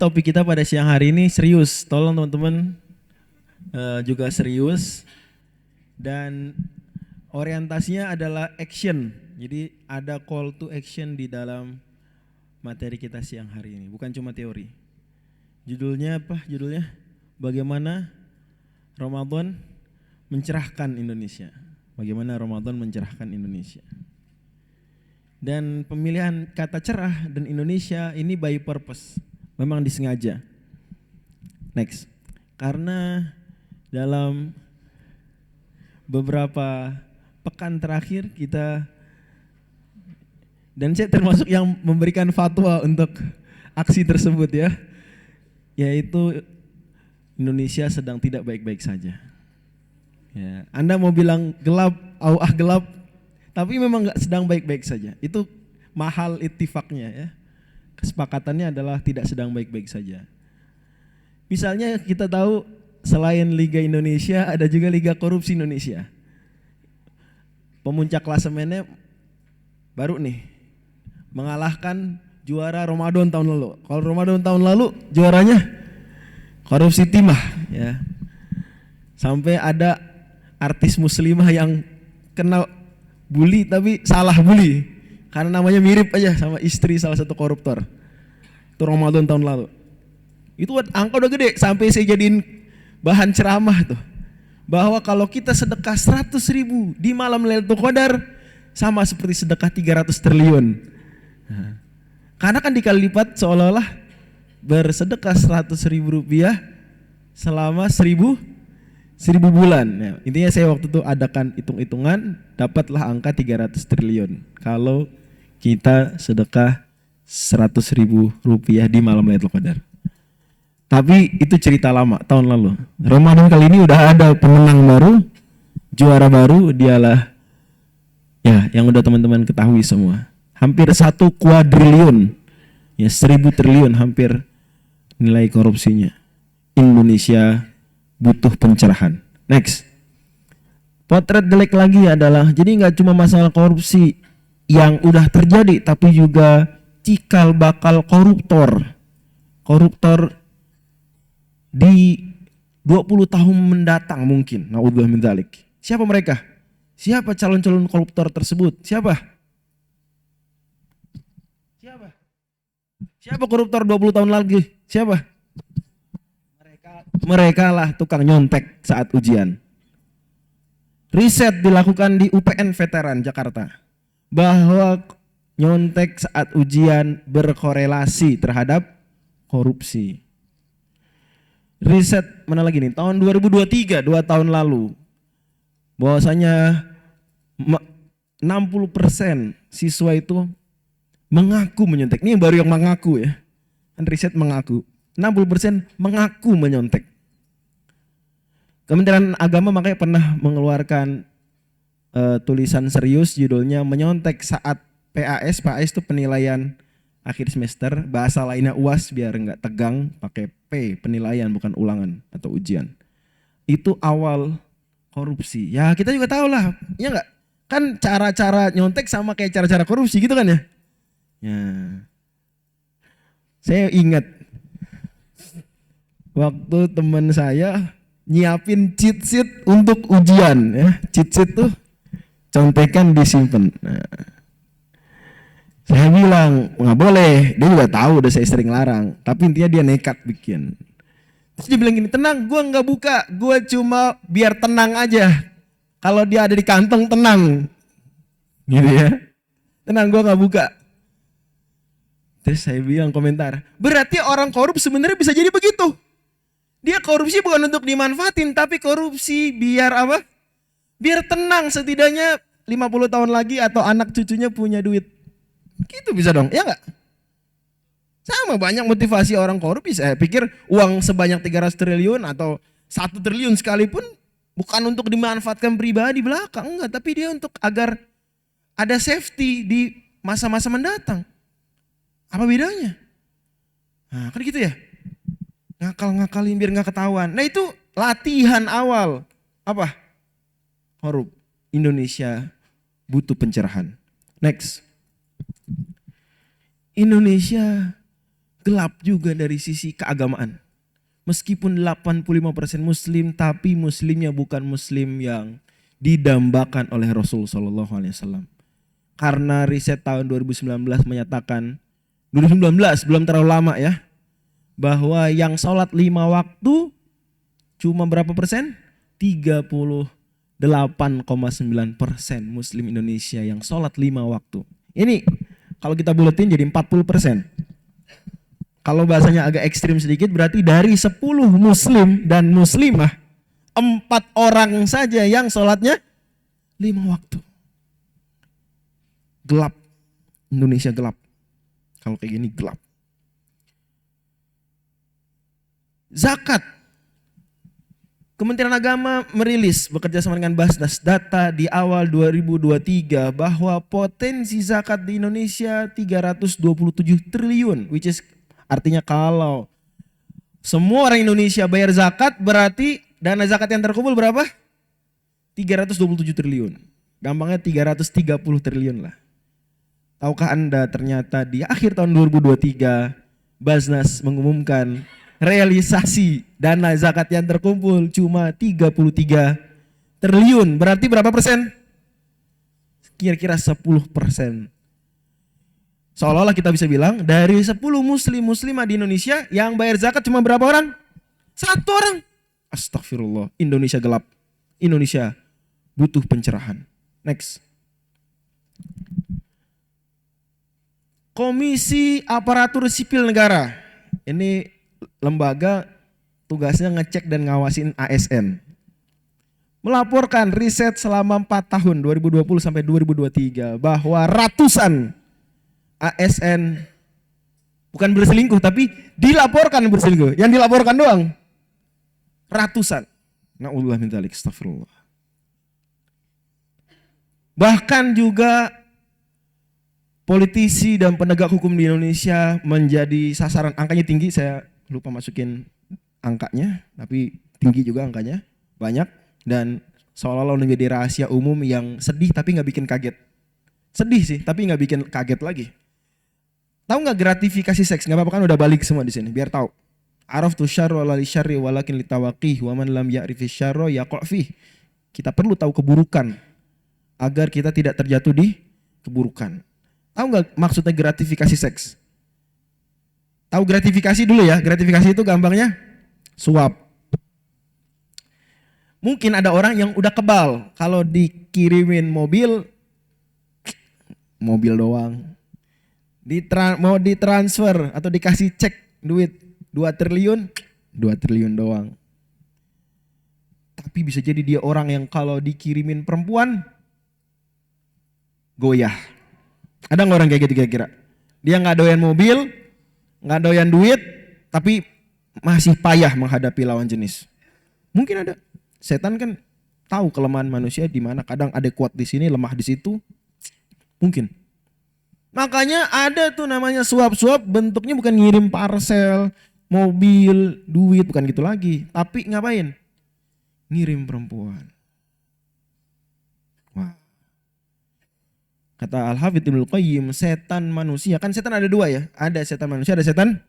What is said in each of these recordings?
topik kita pada siang hari ini serius. Tolong teman-teman juga serius. Dan orientasinya adalah action. Jadi ada call to action di dalam materi kita siang hari ini. Bukan cuma teori. Judulnya apa? Judulnya bagaimana Ramadan mencerahkan Indonesia. Bagaimana Ramadan mencerahkan Indonesia. Dan pemilihan kata cerah dan Indonesia ini by purpose. Memang disengaja. Next. Karena dalam beberapa pekan terakhir kita, dan saya termasuk yang memberikan fatwa untuk aksi tersebut ya, yaitu Indonesia sedang tidak baik-baik saja. Ya, Anda mau bilang gelap, gelap, tapi memang nggak sedang baik-baik saja. Itu mahal ittifaknya ya. Kesepakatannya adalah tidak sedang baik-baik saja. Misalnya kita tahu selain Liga Indonesia ada juga Liga Korupsi Indonesia. Pemuncak klasemennya baru nih mengalahkan juara Ramadan tahun lalu. Kalau Ramadan tahun lalu juaranya Korupsi Timah ya. Sampai ada artis muslimah yang kena bully tapi salah bully karena namanya mirip aja sama istri salah satu koruptor. Itu Ramadan tahun lalu. Itu angka udah gede sampai saya jadiin bahan ceramah tuh. Bahwa kalau kita sedekah 100.000 di malam Lailatul Qadar sama seperti sedekah 300 triliun. Nah, karena kan dikali lipat seolah-olah bersedekah 100.000 rupiah selama 1000 bulan. Ya, intinya saya waktu itu adakan hitung-hitungan, dapatlah angka 300 triliun. Kalau kita sedekah 100.000 rupiah di malam Lailatul Qadar. Tapi itu cerita lama, tahun lalu. Ramadan kali ini udah ada pemenang baru, juara baru, dialah ya yang udah teman-teman ketahui semua. Hampir 1 kuadriliun, ya 1.000 triliun hampir nilai korupsinya. Indonesia butuh pencerahan. Next. Potret jelek lagi adalah, jadi nggak cuma masalah korupsi yang udah terjadi, tapi juga cikal bakal koruptor. Koruptor di 20 tahun mendatang mungkin. Naudzubillah min dzalik. Siapa mereka? Siapa calon-calon koruptor tersebut? Siapa? Siapa koruptor 20 tahun lagi? Siapa? Mereka lah tukang nyontek saat ujian. Riset dilakukan di UPN Veteran Jakarta bahwa nyontek saat ujian berkorelasi terhadap korupsi. Riset mana lagi nih? Tahun 2023, 2 tahun lalu, bahwasanya 60% siswa itu mengaku menyontek. Ini baru yang mengaku ya. Kan riset mengaku. 60% mengaku menyontek. Kementerian Agama makanya pernah mengeluarkan tulisan serius judulnya menyontek saat PAS. PAS itu penilaian akhir semester, bahasa lainnya UAS biar enggak tegang, pakai P, penilaian bukan ulangan atau ujian. Itu awal korupsi. Ya kita juga tahu lah, ya enggak? Kan cara-cara nyontek sama kayak cara-cara korupsi gitu kan ya? Ya. Saya ingat waktu teman saya nyiapin cheat sheet untuk ujian ya. Cheat sheet tuh contekan disimpan. Nah, saya bilang nggak boleh, dia juga tahu udah saya sering larang, tapi intinya dia nekat bikin. Terus dia bilang gini, tenang, gue nggak buka, gue cuma biar tenang aja. Kalau dia ada di kantong tenang, gitu ya. Tenang, gue nggak buka. Terus saya bilang komentar, berarti orang korup sebenarnya bisa jadi begitu. Dia korupsi bukan untuk dimanfaatin, tapi korupsi biar apa? Biar tenang, setidaknya 50 tahun lagi atau anak cucunya punya duit. Gitu bisa dong, ya enggak? Sama banyak motivasi orang korup. Saya pikir uang sebanyak 300 triliun atau 1 triliun sekalipun bukan untuk dimanfaatkan pribadi belakang, enggak, tapi dia untuk agar ada safety di masa-masa mendatang. Apa bedanya? Nah, kan gitu ya. Ngakal-ngakalin biar nggak ketahuan. Nah itu latihan awal. Apa? Korup. Indonesia butuh pencerahan. Next. Indonesia gelap juga dari sisi keagamaan. Meskipun 85% muslim, tapi muslimnya bukan muslim yang didambakan oleh Rasul sallallahu alaihi wasallam. Karena riset tahun 2019 menyatakan, 2019 belum terlalu lama ya, bahwa yang sholat 5 waktu cuma berapa persen? 38,9% muslim Indonesia yang sholat 5 waktu. Ini kalau kita buletin jadi 40%. Kalau bahasanya agak ekstrim sedikit, berarti dari 10 muslim dan muslimah, 4 orang saja yang sholatnya 5 waktu. Gelap. Indonesia gelap. Kalau kayak gini gelap. Zakat. Kementerian Agama merilis bekerja sama dengan Basnas data di awal 2023 bahwa potensi zakat di Indonesia 327 triliun, which is artinya kalau semua orang Indonesia bayar zakat, berarti dana zakat yang terkumpul berapa? 327 triliun. Gampangnya 330 triliun lah. Tahukah Anda ternyata di akhir tahun 2023 Basnas mengumumkan realisasi dana zakat yang terkumpul cuma 33 triliun. Berarti berapa persen? Kira-kira 10%. Seolah-olah kita bisa bilang dari 10 muslimah di Indonesia yang bayar zakat cuma berapa orang? 1 orang. Astagfirullah, Indonesia gelap. Indonesia butuh pencerahan. Next. Komisi Aparatur Sipil Negara. Ini lembaga tugasnya ngecek dan ngawasin ASN. Melaporkan riset selama 4 tahun 2020 sampai 2023 bahwa ratusan ASN bukan berselingkuh tapi dilaporkan berselingkuh. Yang dilaporkan doang ratusan. Na'udzubillah min dzalik, astagfirullah. Bahkan juga politisi dan penegak hukum di Indonesia menjadi sasaran. Angkanya tinggi, saya lupa masukin angkanya, tapi tinggi juga angkanya, banyak, dan seolah-olah menjadi rahasia umum yang sedih tapi nggak bikin kaget. Sedih sih, tapi nggak bikin kaget lagi. Tahu nggak gratifikasi seks? Nggak apa-apa kan udah balik semua di sini, biar tahu. Araftu syarra la li syarri walakin litawaqih wa man lam ya'rifi syarra yaqa' fih. Kita perlu tahu keburukan agar kita tidak terjatuh di keburukan. Tahu nggak maksudnya gratifikasi seks? Tahu gratifikasi dulu ya. Gratifikasi itu gampangnya suap. Mungkin ada orang yang udah kebal kalau dikirimin mobil doang. Mau ditransfer atau dikasih cek duit 2 triliun doang. Tapi bisa jadi dia orang yang kalau dikirimin perempuan goyah. Ada nggak orang kayak gitu kira-kira? Dia nggak doyan mobil, nggak doyan duit, tapi masih payah menghadapi lawan jenis. Mungkin ada. Setan kan tahu kelemahan manusia di mana. Kadang ada kuat di sini, lemah di situ. Mungkin. Makanya ada tuh namanya suap-suap, bentuknya bukan ngirim parcel, mobil, duit, bukan gitu lagi. Tapi ngapain? Ngirim perempuan. Wah. Kata Al-Hafidz Ibnu Qayyim, setan manusia, kan setan ada 2 ya. Ada setan manusia, ada setan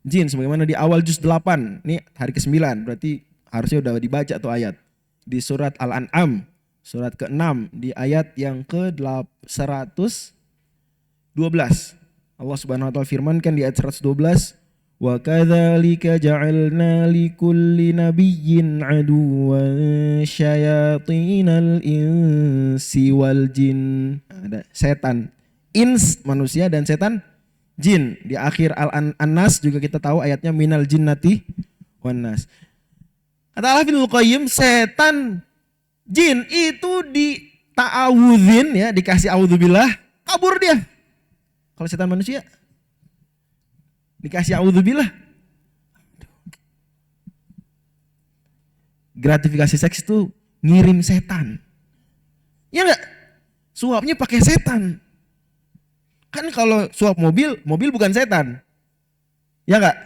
jin. Sebagaimana di awal juz 8, ini hari ke-9, berarti harusnya udah dibaca tuh ayat. Di surat Al-An'am, surat ke-6, di ayat yang ke-112. Allah Subhanahu wa taala firmankan di ayat 112, wa kadzalika ja'alna likulli nabiyyin aduwwan syayatinal insi wal jin. Ada setan ins manusia dan setan jin. Di akhir Al-Nas juga kita tahu ayatnya minal jinnati wan nas. Kata Al-Hafidz Qayyim, setan jin itu di ta'awudzin ya, dikasih audzubillah, kabur dia. Kalau setan manusia dikasih audzubillah. Gratifikasi seks itu ngirim setan. Ya enggak? Suapnya pakai setan. Kan kalau suap mobil bukan setan. Ya enggak?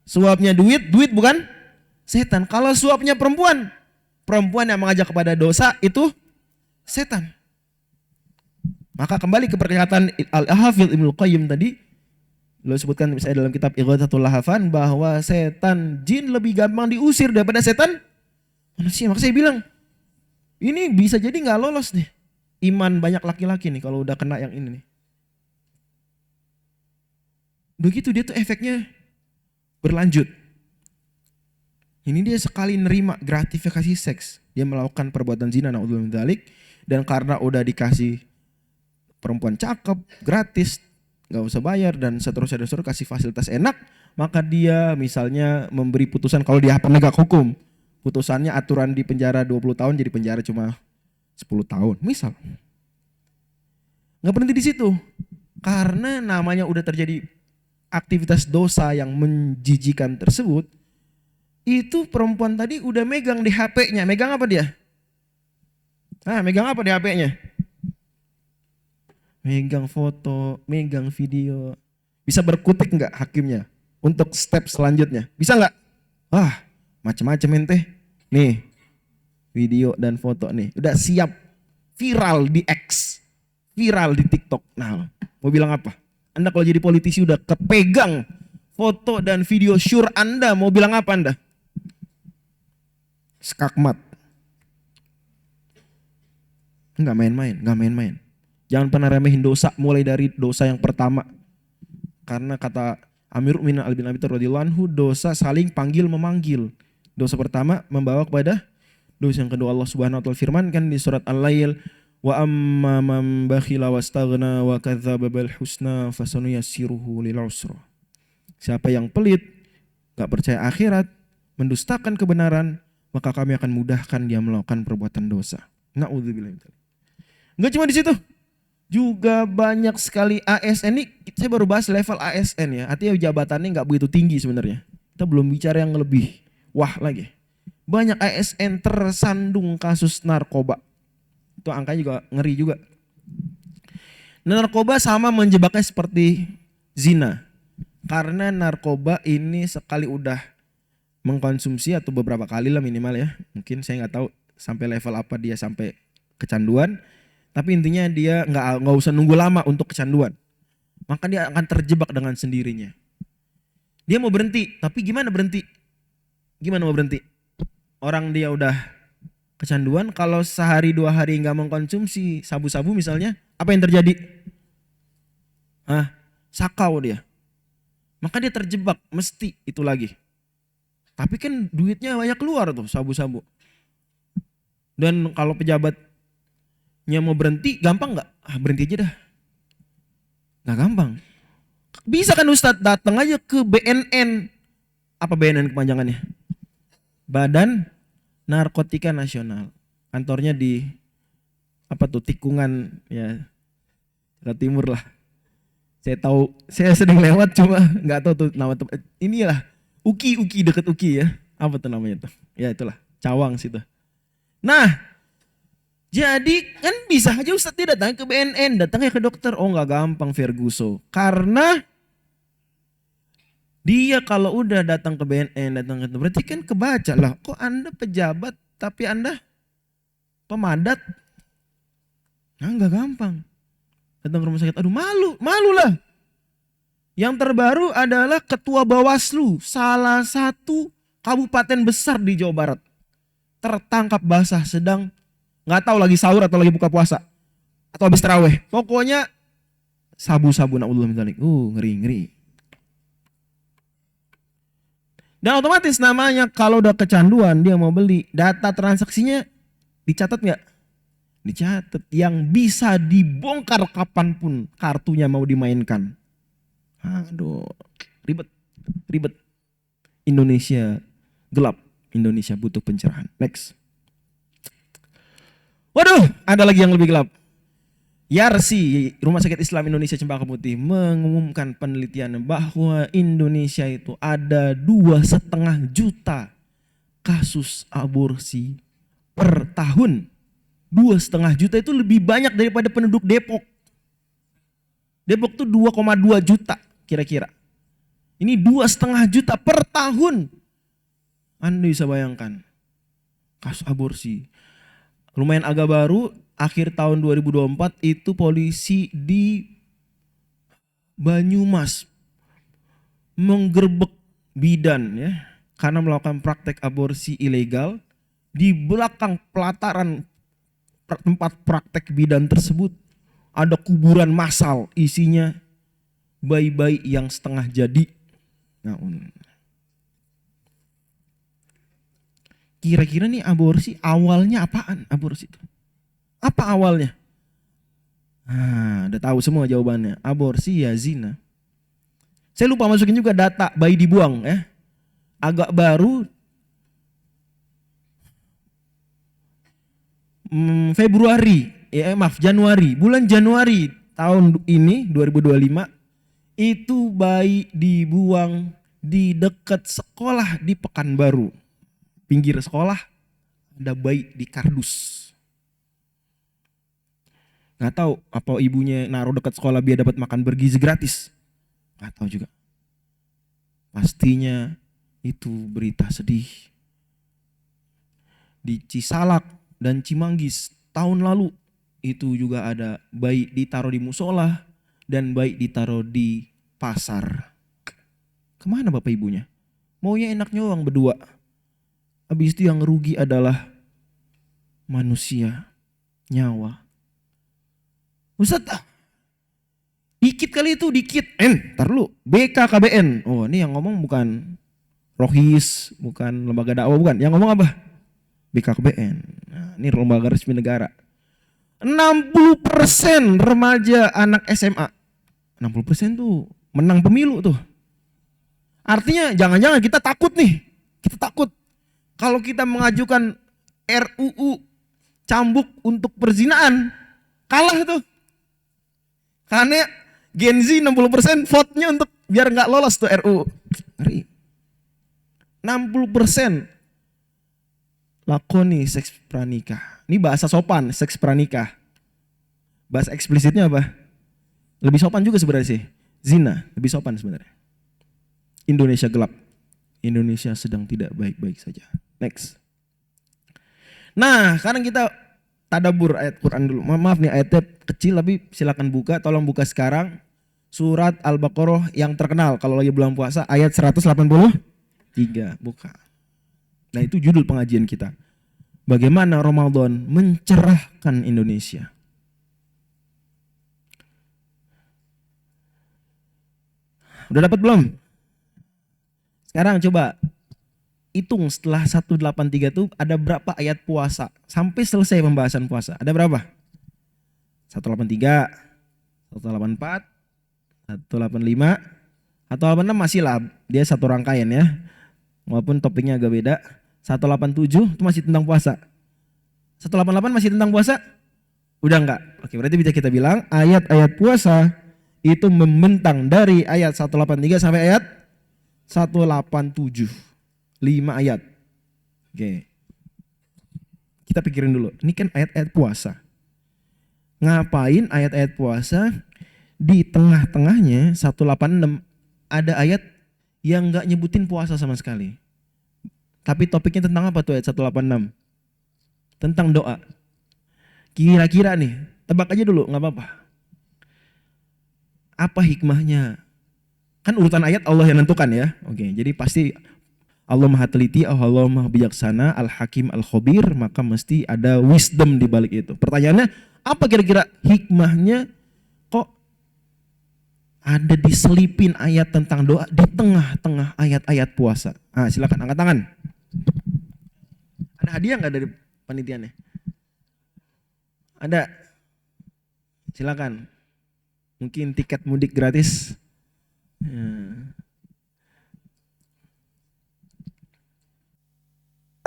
Suapnya duit bukan setan. Kalau suapnya perempuan yang mengajak kepada dosa itu setan. Maka kembali ke perkataan Al-Hafidz Ibnu Qayyim tadi, Lo sebutkan misalnya dalam kitab Ighathatul Lahafan bahwa setan jin lebih gampang diusir daripada setan manusia. Maka saya bilang, ini bisa jadi nggak lolos nih. Iman banyak laki-laki nih kalau udah kena yang ini nih. Begitu dia tuh efeknya berlanjut. Ini dia sekali nerima gratifikasi seks, dia melakukan perbuatan zina, naudzubillah min dzalik, dan karena udah dikasih perempuan cakep, gratis, nggak usah bayar dan seterusnya kasih fasilitas enak, maka dia misalnya memberi putusan kalau dia penegak hukum, putusannya aturan di penjara 20 tahun jadi penjara cuma 10 tahun, misal. Nggak berhenti di situ, karena namanya udah terjadi aktivitas dosa yang menjijikan tersebut, itu perempuan tadi udah megang di HP-nya. Megang apa dia? Megang apa di HP-nya? Megang foto, megang video. Bisa berkutik nggak hakimnya untuk step selanjutnya? Bisa nggak? Macam-macam ente. Nih, video dan foto nih. Udah siap viral di X, viral di TikTok. Nah, mau bilang apa? Anda kalau jadi politisi udah kepegang foto dan video sure Anda, mau bilang apa Anda? Skakmat. Enggak main-main. Jangan pernah remehin dosa, mulai dari dosa yang pertama. Karena kata Amirul Mukminin Ali bin Abi Thalib radhiyallahu anhu, dosa saling panggil memanggil. Dosa pertama membawa kepada dosa yang kedua. Allah Subhanahu wa taala firmankan di surat Al-Lail, wa amma man bakhila wastaghna wa kadzdzaba bil husna fasanuyassiruhu lil usra. Siapa yang pelit, enggak percaya akhirat, mendustakan kebenaran, maka kami akan mudahkan dia melakukan perbuatan dosa. Na'udzubillah. Enggak cuma di situ. Juga banyak sekali ASN ini, saya baru bahas level ASN ya. Artinya jabatannya enggak begitu tinggi sebenarnya. Kita belum bicara yang lebih wah lagi. Banyak ASN tersandung kasus narkoba. Itu angkanya juga ngeri juga. Narkoba sama menjebaknya seperti zina. Karena narkoba ini sekali udah mengkonsumsi atau beberapa kali lah minimal ya. Mungkin saya nggak tahu sampai level apa dia sampai kecanduan. Tapi intinya dia nggak usah nunggu lama untuk kecanduan. Maka dia akan terjebak dengan sendirinya. Dia mau berhenti, tapi gimana berhenti? Gimana mau berhenti? Orang dia udah kecanduan, kalau sehari 2 hari nggak mengkonsumsi sabu-sabu misalnya, apa yang terjadi? Sakau dia. Maka dia terjebak, mesti itu lagi. Tapi kan duitnya banyak keluar tuh sabu-sabu. Dan kalau pejabatnya mau berhenti, gampang nggak? Berhenti aja dah. Nggak gampang. Bisa kan Ustadz datang aja ke BNN. Apa BNN kepanjangannya? Badan Narkotika Nasional. Kantornya di tikungan ya Jakarta Timur lah. Saya tahu, saya sering lewat cuma nggak tahu tuh nama tempat. Inilah Uki deket Uki ya. Apa tuh namanya tuh? Ya itulah Cawang situ. Nah, jadi kan bisa aja Ustadz dia datang ke BNN, datangnya ke dokter. Oh nggak gampang Ferguso. Karena dia kalau udah datang ke BNN, berarti kan kebaca lah. Kok Anda pejabat tapi Anda pemadat? Nah nggak gampang. Datang ke rumah sakit, aduh malu lah. Yang terbaru adalah Ketua Bawaslu, salah satu kabupaten besar di Jawa Barat. Tertangkap basah sedang, nggak tahu lagi sahur atau lagi buka puasa. Atau habis taraweh. Pokoknya sabu-sabu, na'udzubillah min dzalik. Ngeri. Dan otomatis namanya kalau udah kecanduan dia mau beli, data transaksinya dicatat nggak? Dicatat, yang bisa dibongkar kapanpun kartunya mau dimainkan. Aduh, ribet. Indonesia gelap, Indonesia butuh pencerahan. Next. Waduh, ada lagi yang lebih gelap. YARSI, Rumah Sakit Islam Indonesia Cempaka Putih, mengumumkan penelitian bahwa Indonesia itu ada 2,5 juta kasus aborsi per tahun. 2,5 juta itu lebih banyak daripada penduduk Depok. Depok tuh 2,2 juta kira-kira. Ini 2,5 juta per tahun. Anda bisa bayangkan kasus aborsi. Lumayan agak baru. Akhir tahun 2024 itu polisi di Banyumas menggerbek bidan ya karena melakukan praktek aborsi ilegal. Di belakang pelataran tempat praktek bidan tersebut ada kuburan massal isinya bayi-bayi yang setengah jadi. Nah, kira-kira nih aborsi awalnya apaan? Aborsi itu apa awalnya? Nah, udah tahu semua jawabannya. Aborsi ya zina. Saya lupa masukin juga data bayi dibuang ya. Agak baru Januari, bulan Januari tahun ini 2025 itu bayi dibuang di dekat sekolah di Pekanbaru. Pinggir sekolah ada bayi di kardus. Nggak tahu apa ibunya naruh dekat sekolah biar dapat makan bergizi gratis. Nggak tahu juga. Pastinya itu berita sedih. Di Cisalak dan Cimanggis tahun lalu itu juga ada bayi ditaruh di musola dan bayi ditaruh di pasar. Kemana bapak ibunya? Maunya enak nyuang berdua. Habis itu yang rugi adalah manusia, nyawa. Ustaz, dikit kali itu dikit. Ntar lu BKKBN. Oh ini yang ngomong bukan Rohis, bukan lembaga dakwah, bukan. Yang ngomong apa? BKKBN. Nah, ini lembaga resmi negara. 60% remaja anak SMA. 60% tuh menang pemilu tuh. Artinya jangan-jangan kita takut nih. Kita takut. Kalau kita mengajukan RUU cambuk untuk perzinaan, kalah tuh. Karena Gen Z 60% vote-nya untuk biar nggak lolos tuh RUU. Ngeri. 60% lakoni seks pranikah. Ini bahasa sopan, seks pranikah. Bahasa eksplisitnya apa? Lebih sopan juga sebenarnya sih. Zina, lebih sopan sebenarnya. Indonesia gelap. Indonesia sedang tidak baik-baik saja. Next. Nah, sekarang kita tadabur ayat Quran dulu. Maaf nih ayatnya kecil tapi silakan buka. Tolong buka sekarang. Surat Al-Baqarah yang terkenal kalau lagi bulan puasa ayat 183. Buka. Nah itu judul pengajian kita. Bagaimana Ramadan mencerahkan Indonesia. Udah dapat belum? Sekarang coba hitung setelah 183 itu ada berapa ayat puasa. Sampai selesai pembahasan puasa. Ada berapa? 183, 184, 185, 186 masih lah. Dia satu rangkaian ya. Walaupun topiknya agak beda. 187 itu masih tentang puasa. 188 masih tentang puasa? Udah enggak? Oke, berarti bisa kita bilang ayat-ayat puasa itu membentang dari ayat 183 sampai ayat 187. 5 ayat. Oke. Kita pikirin dulu. Ini kan ayat-ayat puasa. Ngapain ayat-ayat puasa di tengah-tengahnya 186 ada ayat yang enggak nyebutin puasa sama sekali. Tapi topiknya tentang apa tuh ayat 186? Tentang doa. Kira-kira nih, tebak aja dulu, gak apa-apa. Apa hikmahnya? Kan urutan ayat Allah yang nentukan ya. Oke, jadi pasti Allah Maha Teliti, Allah Maha Bijaksana, Al-Hakim, Al-Khabir, maka mesti ada wisdom di balik itu. Pertanyaannya, apa kira-kira hikmahnya kok ada diselipin ayat tentang doa di tengah-tengah ayat-ayat puasa? Ah, silakan angkat tangan. Ada hadiah nggak dari panitianya? Ada. Silakan. Mungkin tiket mudik gratis.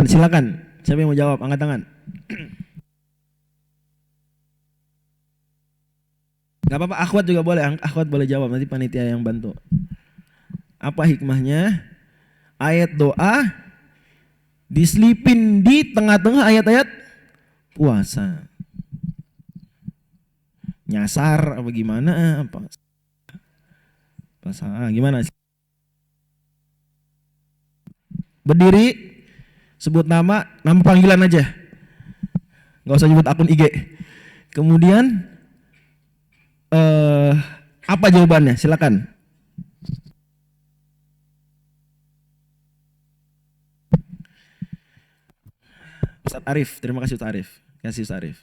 Silakan. Siapa yang mau jawab? Angkat tangan. Gak apa-apa, akhwat juga boleh. Akhwat boleh jawab, nanti panitia yang bantu. Apa hikmahnya? Ayat doa diselipin di tengah-tengah ayat-ayat puasa. Nyasar apa gimana? Apa? Gimana sih? Berdiri, sebut nama panggilan aja. Gak usah nyebut akun IG. Kemudian apa jawabannya? Silakan. Ustadz Arif, terima kasih Ustadz Arif. Kasih Ustadz Arif.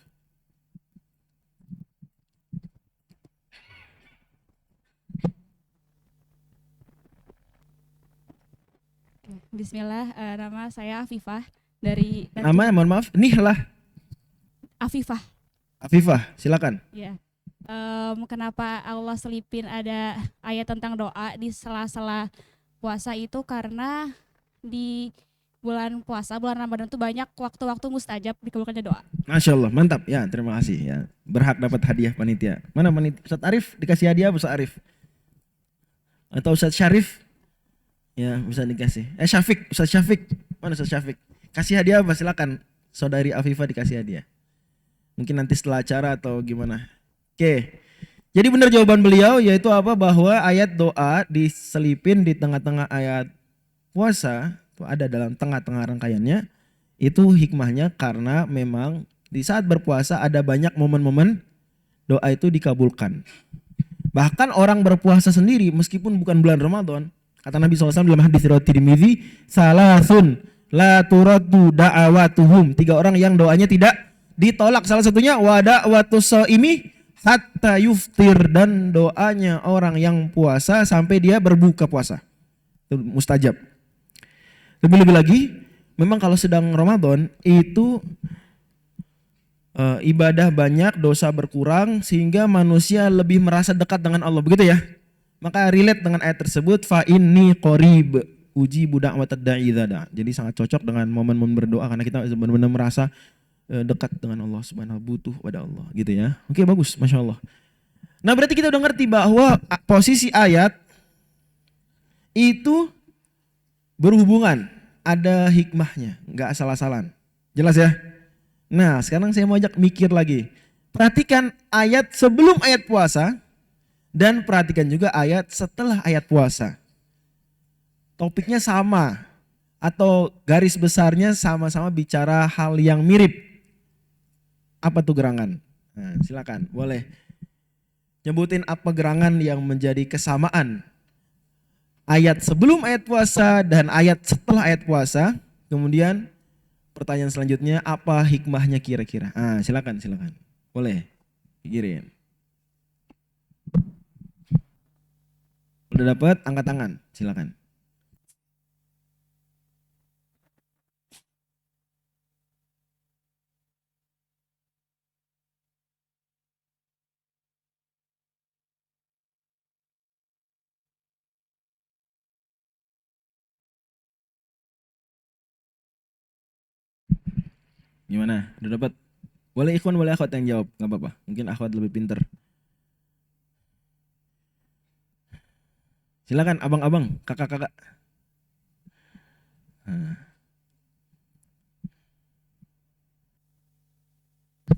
Bismillah, nama saya Afifah dari Nama, mohon maaf, Nihlah. Afifah. Afifah, silakan. Ya. Kenapa Allah selipin ada ayat tentang doa di sela-sela puasa itu karena di bulan puasa, bulan Ramadan itu banyak waktu-waktu mustajab dikabulkannya doa. Masya Allah, mantap. Ya, terima kasih. Ya, berhak dapat hadiah panitia. Mana panitia? Ustadz Arif dikasih hadiah Ustadz Arif? Atau Ustadz Syarif? Ya, bisa dikasih. Syafiq, Ustadz Syafiq. Mana Ustadz Syafiq? Kasih hadiah apa? Silakan. Saudari Afifah dikasih hadiah. Mungkin nanti setelah acara atau gimana. Oke. Jadi benar jawaban beliau yaitu apa? Bahwa ayat doa diselipin di tengah-tengah ayat puasa, itu ada dalam tengah-tengah rangkaiannya. Itu hikmahnya karena memang di saat berpuasa ada banyak momen-momen doa itu dikabulkan. Bahkan orang berpuasa sendiri meskipun bukan bulan Ramadan, kata Nabi SAW dalam hadis riwayat Tirmidzi, salasun la turaddu da'awatuhum. 3 orang yang doanya tidak ditolak. Salah satunya wada watus shaimi hatta yuftir, dan doanya orang yang puasa sampai dia berbuka puasa. Itu mustajab. Lebih-lebih lagi, memang kalau sedang Ramadan itu ibadah banyak, dosa berkurang sehingga manusia lebih merasa dekat dengan Allah, begitu ya. Maka relate dengan ayat tersebut, fa inni qarib ujibu da'watad da'i idza da'a. Jadi sangat cocok dengan momen-momen berdoa karena kita benar-benar merasa dekat dengan Allah Subhanahu, butuh pada Allah, gitu ya. Oke, bagus, Masya Allah. Nah, berarti kita udah ngerti bahwa posisi ayat itu berhubungan, ada hikmahnya, nggak asal-asalan. Jelas ya? Nah, sekarang saya mau ajak mikir lagi. Perhatikan ayat sebelum ayat puasa dan perhatikan juga ayat setelah ayat puasa. Topiknya sama atau garis besarnya sama-sama bicara hal yang mirip. Apa tuh gerangan? Nah, silakan, boleh nyebutin apa gerangan yang menjadi kesamaan ayat sebelum ayat puasa dan ayat setelah ayat puasa. Kemudian pertanyaan selanjutnya, apa hikmahnya kira-kira? Silakan. Boleh pikirin. Udah dapat? Angkat tangan, silakan. Gimana? Udah dapat? Boleh ikhwan, boleh akhwat yang jawab, nggak apa-apa. Mungkin akhwat lebih pinter. Silakan abang-abang, kakak-kakak.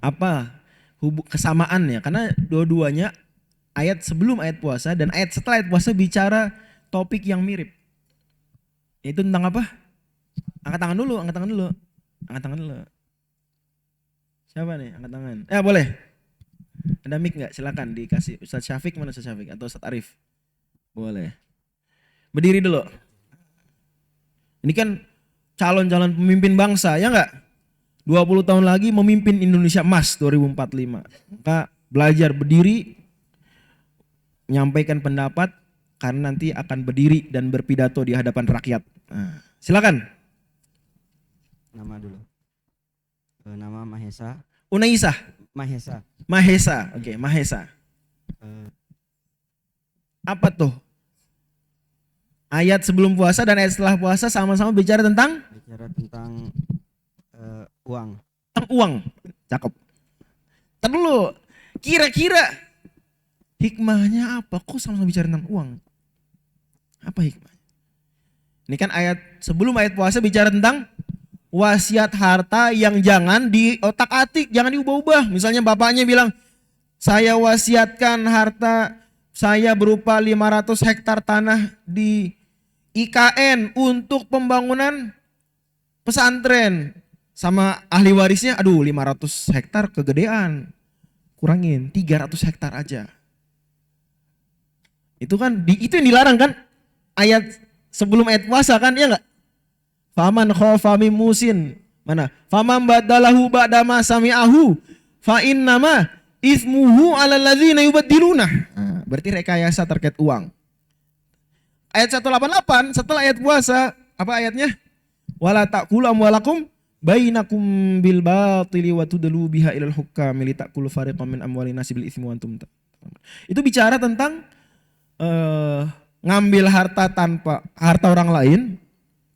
Apa kesamaannya? Karena dua-duanya ayat sebelum ayat puasa dan ayat setelah ayat puasa bicara topik yang mirip. Itu tentang apa? Angkat tangan dulu. Siapa nih? Angkat tangan. Boleh. Ada mic nggak? Silakan dikasih. Ustadz Syafiq, mana Ustadz Syafiq atau Ustadz Arif? Boleh. Berdiri dulu. Ini kan calon-calon pemimpin bangsa, ya nggak? 20 tahun lagi memimpin Indonesia Emas 2045. Maka belajar berdiri, menyampaikan pendapat, karena nanti akan berdiri dan berpidato di hadapan rakyat. Silakan. Nama dulu. Nama Mahesa. Unaisah. Mahesa. Oke, Mahesa. Apa tuh? Ayat sebelum puasa dan ayat setelah puasa sama-sama bicara tentang uang. Uang. Cakep. Ntar dulu. Kira-kira hikmahnya apa? Kok sama-sama bicara tentang uang? Apa hikmahnya? Ini kan ayat sebelum ayat puasa bicara tentang wasiat harta yang jangan diotak-atik, jangan diubah-ubah. Misalnya bapaknya bilang, saya wasiatkan harta saya berupa 500 hektar tanah di IKN untuk pembangunan pesantren. Sama ahli warisnya, 500 hektar kegedean. Kurangin, 300 hektar aja. Itu kan, itu yang dilarang kan? Ayat sebelum ayat puasa kan, ya enggak? Faman khofa min musin Mana? Faman badalahu ba'da ma sami'ahu fa innama ismuhu 'alal ladzina yubaddiluna. Nah, berarti rekayasa terkait uang. Ayat 188 setelah ayat puasa, apa ayatnya? Wala ta'kulu amwalakum bainakum bil batili wa tudlu biha ilal hukam li ta'kulu fariqam min amwalin nasi bil itsmi wa antum. Itu bicara tentang ngambil harta tanpa harta orang lain,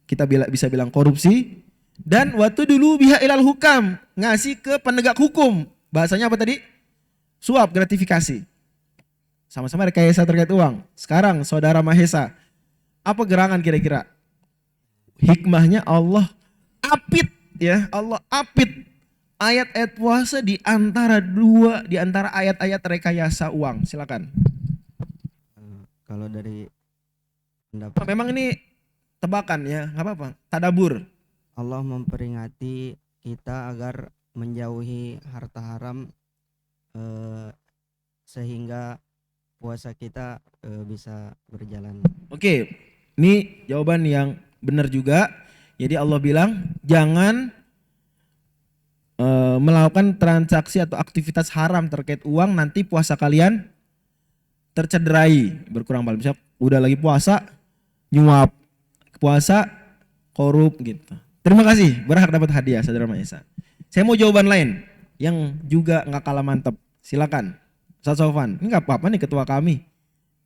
kita bisa bilang korupsi, dan waktu dulu biha ilal hukam, ngasih ke penegak hukum. Bahasanya apa tadi? Suap, gratifikasi. Sama-sama rekayasa terkait uang. Sekarang saudara Mahesa, apa gerangan kira-kira? Hikmahnya Allah apit ya, Allah apit ayat-ayat puasa di antara ayat-ayat rekayasa uang. Silakan. Kalau dari pendapat Memang ini tebakan ya, nggak apa-apa. Tadabur. Allah memperingati kita agar menjauhi harta haram sehingga puasa kita bisa berjalan. Oke, ini jawaban yang benar juga. Jadi Allah bilang jangan melakukan transaksi atau aktivitas haram terkait uang, nanti puasa kalian tercederai, berkurang pahala. Misalnya udah lagi puasa nyuap, puasa korup gitu. Terima kasih, berhak dapat hadiah saudara Maesa. Saya mau jawaban lain yang juga nggak kalah mantap. Silakan, Ustaz Sofwan. Ini nggak apa-apa nih ketua kami.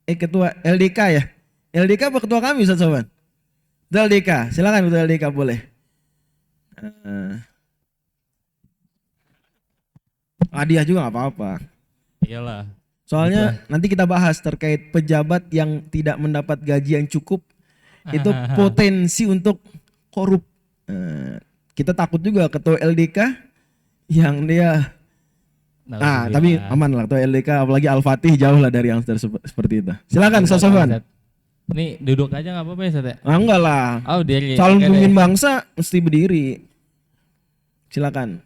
Ketua LDK ya. LDK apa ketua kami Ustaz Sofwan? Ketua LDK, silakan ketua LDK boleh. Hadiah juga nggak apa-apa. Iyalah. Soalnya nanti kita bahas terkait pejabat yang tidak mendapat gaji yang cukup, itu potensi untuk korup. Kita takut juga ketua LDK yang dia, tapi aman lah ketua LDK, apalagi Al-Fatih jauh lah dari yang seperti itu. Silakan Ustaz Sofwan. Ini duduk aja nggak apa-apa ya Ustaz? Enggak lah. Oh diri. Calon pemimpin bangsa mesti berdiri. Silakan.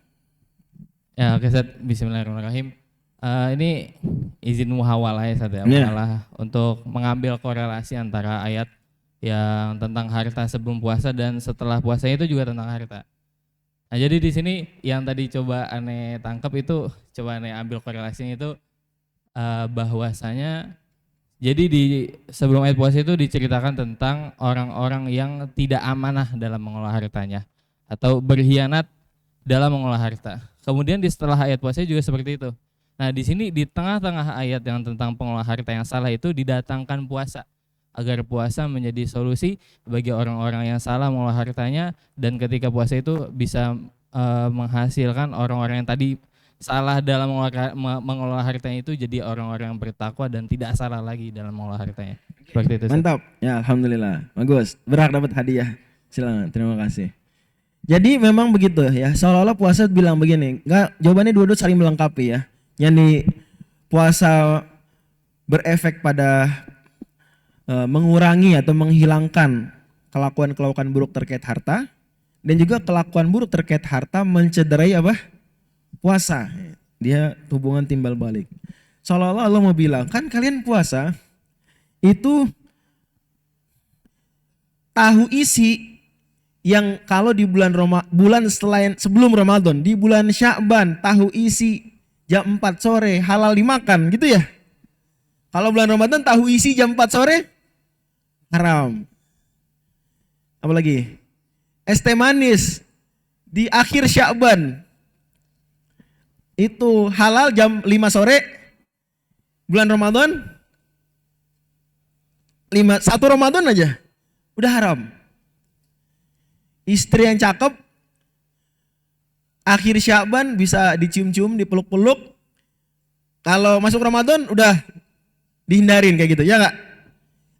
Ya oke Ustaz, bismillahirrahmanirrahim. Ini izin muhawalah ya Ustaz ya, muhawalah untuk mengambil korelasi antara ayat yang tentang harta sebelum puasa dan setelah puasa itu juga tentang harta. Nah jadi di sini yang tadi coba aneh tangkap itu, coba aneh ambil korelasinya itu bahwasanya jadi di sebelum ayat puasa itu diceritakan tentang orang-orang yang tidak amanah dalam mengelola hartanya atau berkhianat dalam mengelola harta. Kemudian di setelah ayat puasa juga seperti itu. Nah di sini di tengah-tengah ayat yang tentang pengelola harta yang salah itu didatangkan puasa agar puasa menjadi solusi bagi orang-orang yang salah mengelola hartanya, dan ketika puasa itu bisa menghasilkan orang-orang yang tadi salah dalam mengelola hartanya itu jadi orang-orang yang bertakwa dan tidak salah lagi dalam mengelola hartanya. Seperti itu. Mantap. Ya alhamdulillah. Bagus. Berhak dapat hadiah. Silakan. Terima kasih. Jadi memang begitu ya. Seolah-olah puasa bilang begini. Enggak, jawabannya dua-dua saling melengkapi ya. Yani puasa berefek pada mengurangi atau menghilangkan kelakuan-kelakuan buruk terkait harta, dan juga kelakuan buruk terkait harta mencederai apa? Puasa. Dia hubungan timbal balik. Seolah-olah Allah mau bilang, kan kalian puasa itu tahu isi yang kalau di bulan sebelum Ramadan, di bulan Sya'ban tahu isi jam 4 sore halal dimakan gitu ya. Kalau bulan Ramadan tahu isi jam 4 sore haram. Apalagi es teh manis di akhir Sya'ban itu halal jam 5 sore. Bulan Ramadan 1 Ramadan aja udah haram. Istri yang cakep akhir Sya'ban bisa dicium-cium, dipeluk-peluk. Kalau masuk Ramadan udah dihindarin kayak gitu, ya enggak?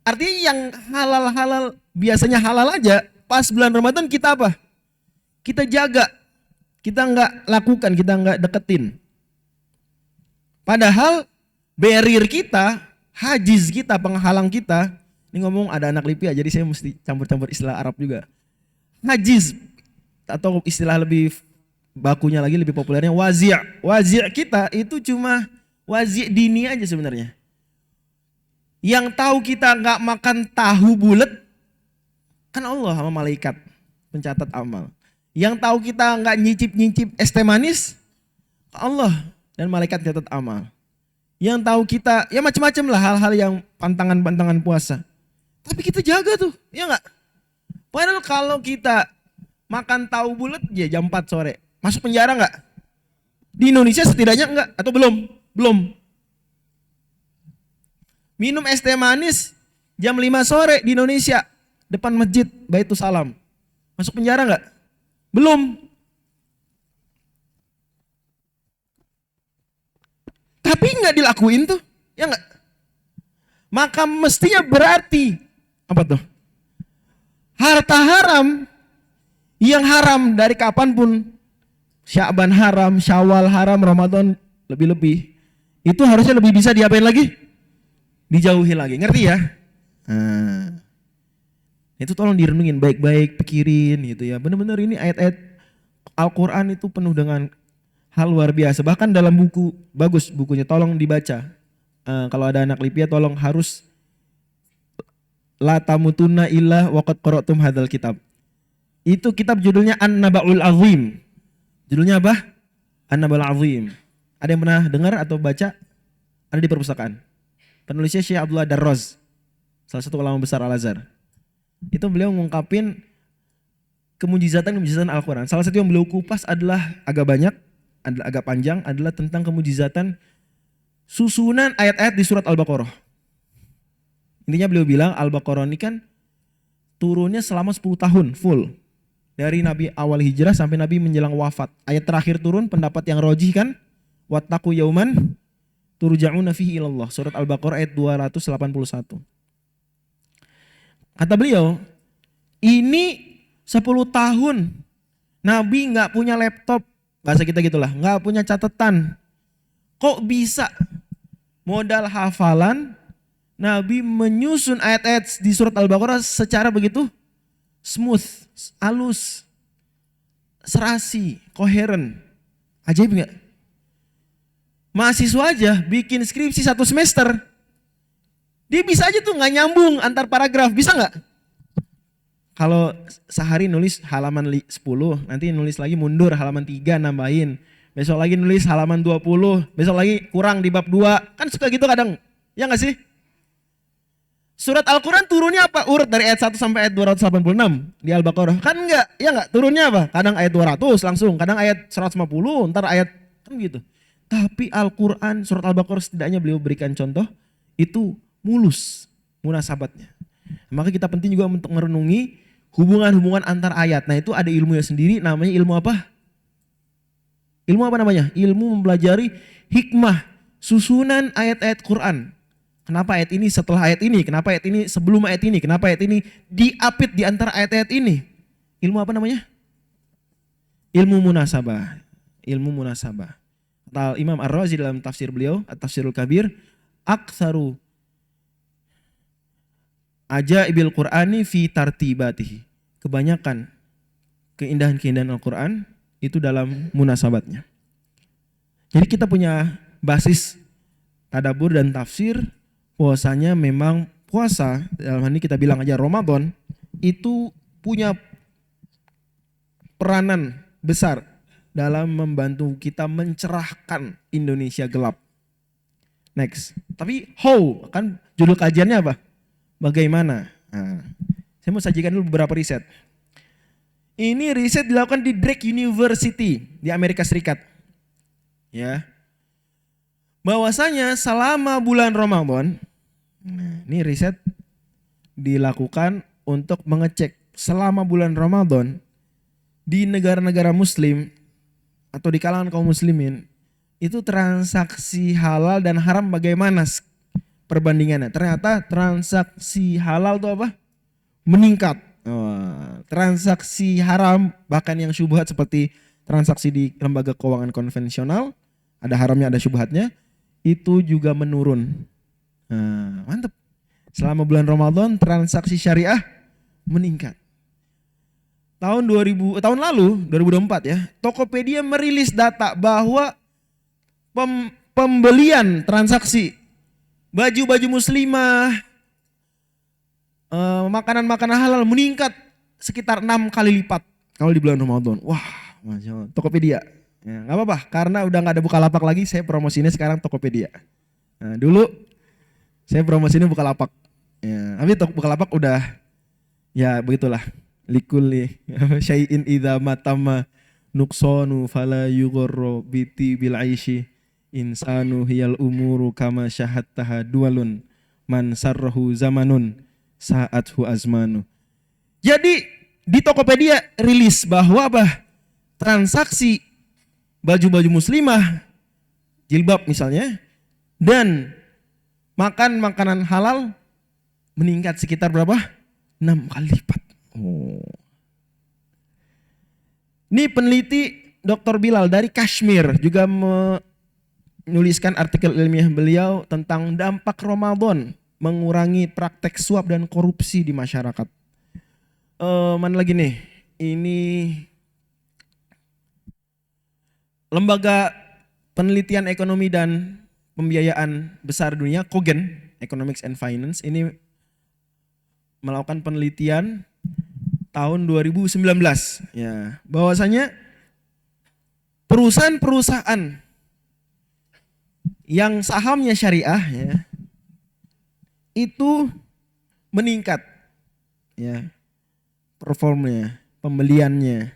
Artinya yang halal-halal biasanya halal aja, pas bulan Ramadan kita apa? Kita jaga. Kita enggak lakukan, kita enggak deketin. Padahal barrier kita, hajiz kita, penghalang kita. Ini ngomong ada anak LIPI jadi saya mesti campur-campur istilah Arab juga. Hajiz atau istilah lebih bakunya lagi, lebih populernya wazi'. Wazi' kita itu cuma wazi' dini aja sebenarnya. Yang tahu kita nggak makan tahu bulat kan Allah sama malaikat pencatat amal. Yang tahu kita nggak nyicip-nyicip es teh manis, Allah dan malaikat catat amal. Yang tahu kita, ya macam-macam lah hal-hal yang pantangan-pantangan puasa. Tapi kita jaga tuh, ya nggak? Padahal kalau kita makan tahu bulat ya jam 4 sore, masuk penjara nggak? Di Indonesia setidaknya enggak, atau belum? Belum. Minum es teh manis jam 5 sore di Indonesia, depan masjid Baitus Salam. Masuk penjara nggak? Belum. Tapi nggak dilakuin tuh, ya nggak? Maka mestinya berarti apa tuh? Harta haram yang haram dari kapanpun, Sya'ban haram, Syawal haram, Ramadan lebih-lebih, itu harusnya lebih bisa diapain lagi? Dijauhi lagi, ngerti ya? Nah, itu tolong direnungin baik-baik, pikirin gitu ya. Bener-bener ini ayat-ayat Al-Quran itu penuh dengan hal luar biasa. Bahkan dalam buku, bagus bukunya, tolong dibaca. Kalau ada anak Lipia tolong harus la tamutunna illa waqad qara'tum hadzal kitab. Itu kitab judulnya An-Naba'ul Azim. Judulnya apa? An-Naba'ul Azim. Ada yang pernah dengar atau baca? Ada di perpustakaan. Penulisnya Syekh Abdullah Darroz, salah satu ulama besar Al-Azhar. Itu beliau mengungkapin kemujizatan Al-Quran. Salah satu yang beliau kupas adalah agak banyak, adalah agak panjang, adalah tentang kemujizatan susunan ayat-ayat di surat Al-Baqarah. Intinya beliau bilang Al-Baqarah ini kan turunnya selama 10 tahun full. Dari Nabi awal hijrah sampai Nabi menjelang wafat. Ayat terakhir turun pendapat yang rojih kan, wattaqu yauman turja'una fihi ilallah. Surat Al-Baqarah ayat 281. Kata beliau, ini 10 tahun Nabi nggak punya laptop, bahasa kita gitulah, nggak punya catatan. Kok bisa modal hafalan Nabi menyusun ayat-ayat di surat Al-Baqarah secara begitu smooth, halus, serasi, koheren. Ajaib nggak? Mahasiswa aja bikin skripsi 1 semester, dia bisa aja tuh nggak nyambung antar paragraf, bisa nggak? Kalau sehari nulis halaman 10, nanti nulis lagi mundur halaman 3 nambahin, besok lagi nulis halaman 20, besok lagi kurang di bab 2, kan suka gitu kadang, ya nggak sih? Surat Al-Quran turunnya apa? Urut dari ayat 1 sampai ayat 286 di Al-Baqarah, kan enggak, ya nggak? Turunnya apa? Kadang ayat 200 langsung, kadang ayat 150, ntar ayat, kan gitu. Tapi Al-Quran, surat Al-Baqarah setidaknya beliau berikan contoh, itu mulus munasabatnya. Maka kita penting juga untuk merenungi hubungan-hubungan antar ayat. Nah itu ada ilmunya sendiri, namanya ilmu apa? Ilmu apa namanya? Ilmu mempelajari hikmah susunan ayat-ayat Quran. Kenapa ayat ini setelah ayat ini? Kenapa ayat ini sebelum ayat ini? Kenapa ayat ini diapit di antara ayat-ayat ini? Ilmu apa namanya? Ilmu munasabah. Ilmu munasabah. Imam Ar-Razi dalam tafsir beliau, At-Tafsirul Kabir, aktsaru ajaibil Qur'ani fi tartibatihi. Kebanyakan keindahan-keindahan Al-Quran itu dalam munasabatnya. Jadi kita punya basis tadabbur dan tafsir, bahwasanya memang puasa, dalam hal ini kita bilang aja Ramadan, itu punya peranan besar dalam membantu kita mencerahkan Indonesia gelap. Next. Tapi how? Kan judul kajiannya apa? Bagaimana? Nah, saya mau sajikan dulu beberapa riset. Ini riset dilakukan di Drake University di Amerika Serikat. Ya. Bahwasanya selama bulan Ramadan, ini riset dilakukan untuk mengecek selama bulan Ramadan di negara-negara muslim atau di kalangan kaum muslimin, itu transaksi halal dan haram bagaimana perbandingannya. Ternyata transaksi halal itu apa? Meningkat. Transaksi haram bahkan yang syubhat seperti transaksi di lembaga keuangan konvensional, ada haramnya ada syubhatnya, itu juga menurun. Mantap. Selama bulan Ramadan transaksi syariah meningkat. Tahun lalu 2024 ya, Tokopedia merilis data bahwa pembelian transaksi baju-baju muslimah, makanan-makanan halal meningkat sekitar 6 kali lipat kalau di bulan Ramadan. Wah, Masya Allah. Tokopedia. Ya, nggak apa-apa, karena udah nggak ada Bukalapak lagi, saya promosinya sekarang Tokopedia. Nah, dulu saya promosinya Bukalapak. Ya, tapi Bukalapak udah ya begitulah. Likulli syai'in idza matama nuqsanu fala yughurru biti bil aishi insanu hiyal umuru kama syahattaha dualun man sarrahu zamanun sa'athu azmanu. Jadi di Tokopedia rilis bahwa apa? Transaksi baju-baju muslimah, jilbab misalnya, dan makan makanan halal meningkat sekitar berapa? 6 kali lipat. Oh. Ini peneliti Dr. Bilal dari Kashmir juga menuliskan artikel ilmiah beliau tentang dampak Ramadan mengurangi praktek suap dan korupsi di masyarakat. Mana lagi nih? Ini Lembaga Penelitian Ekonomi dan Pembiayaan Besar Dunia, Cogent Economics and Finance, ini melakukan penelitian tahun 2019 ya, bahwasanya perusahaan-perusahaan yang sahamnya syariah ya, itu meningkat ya performnya, pembeliannya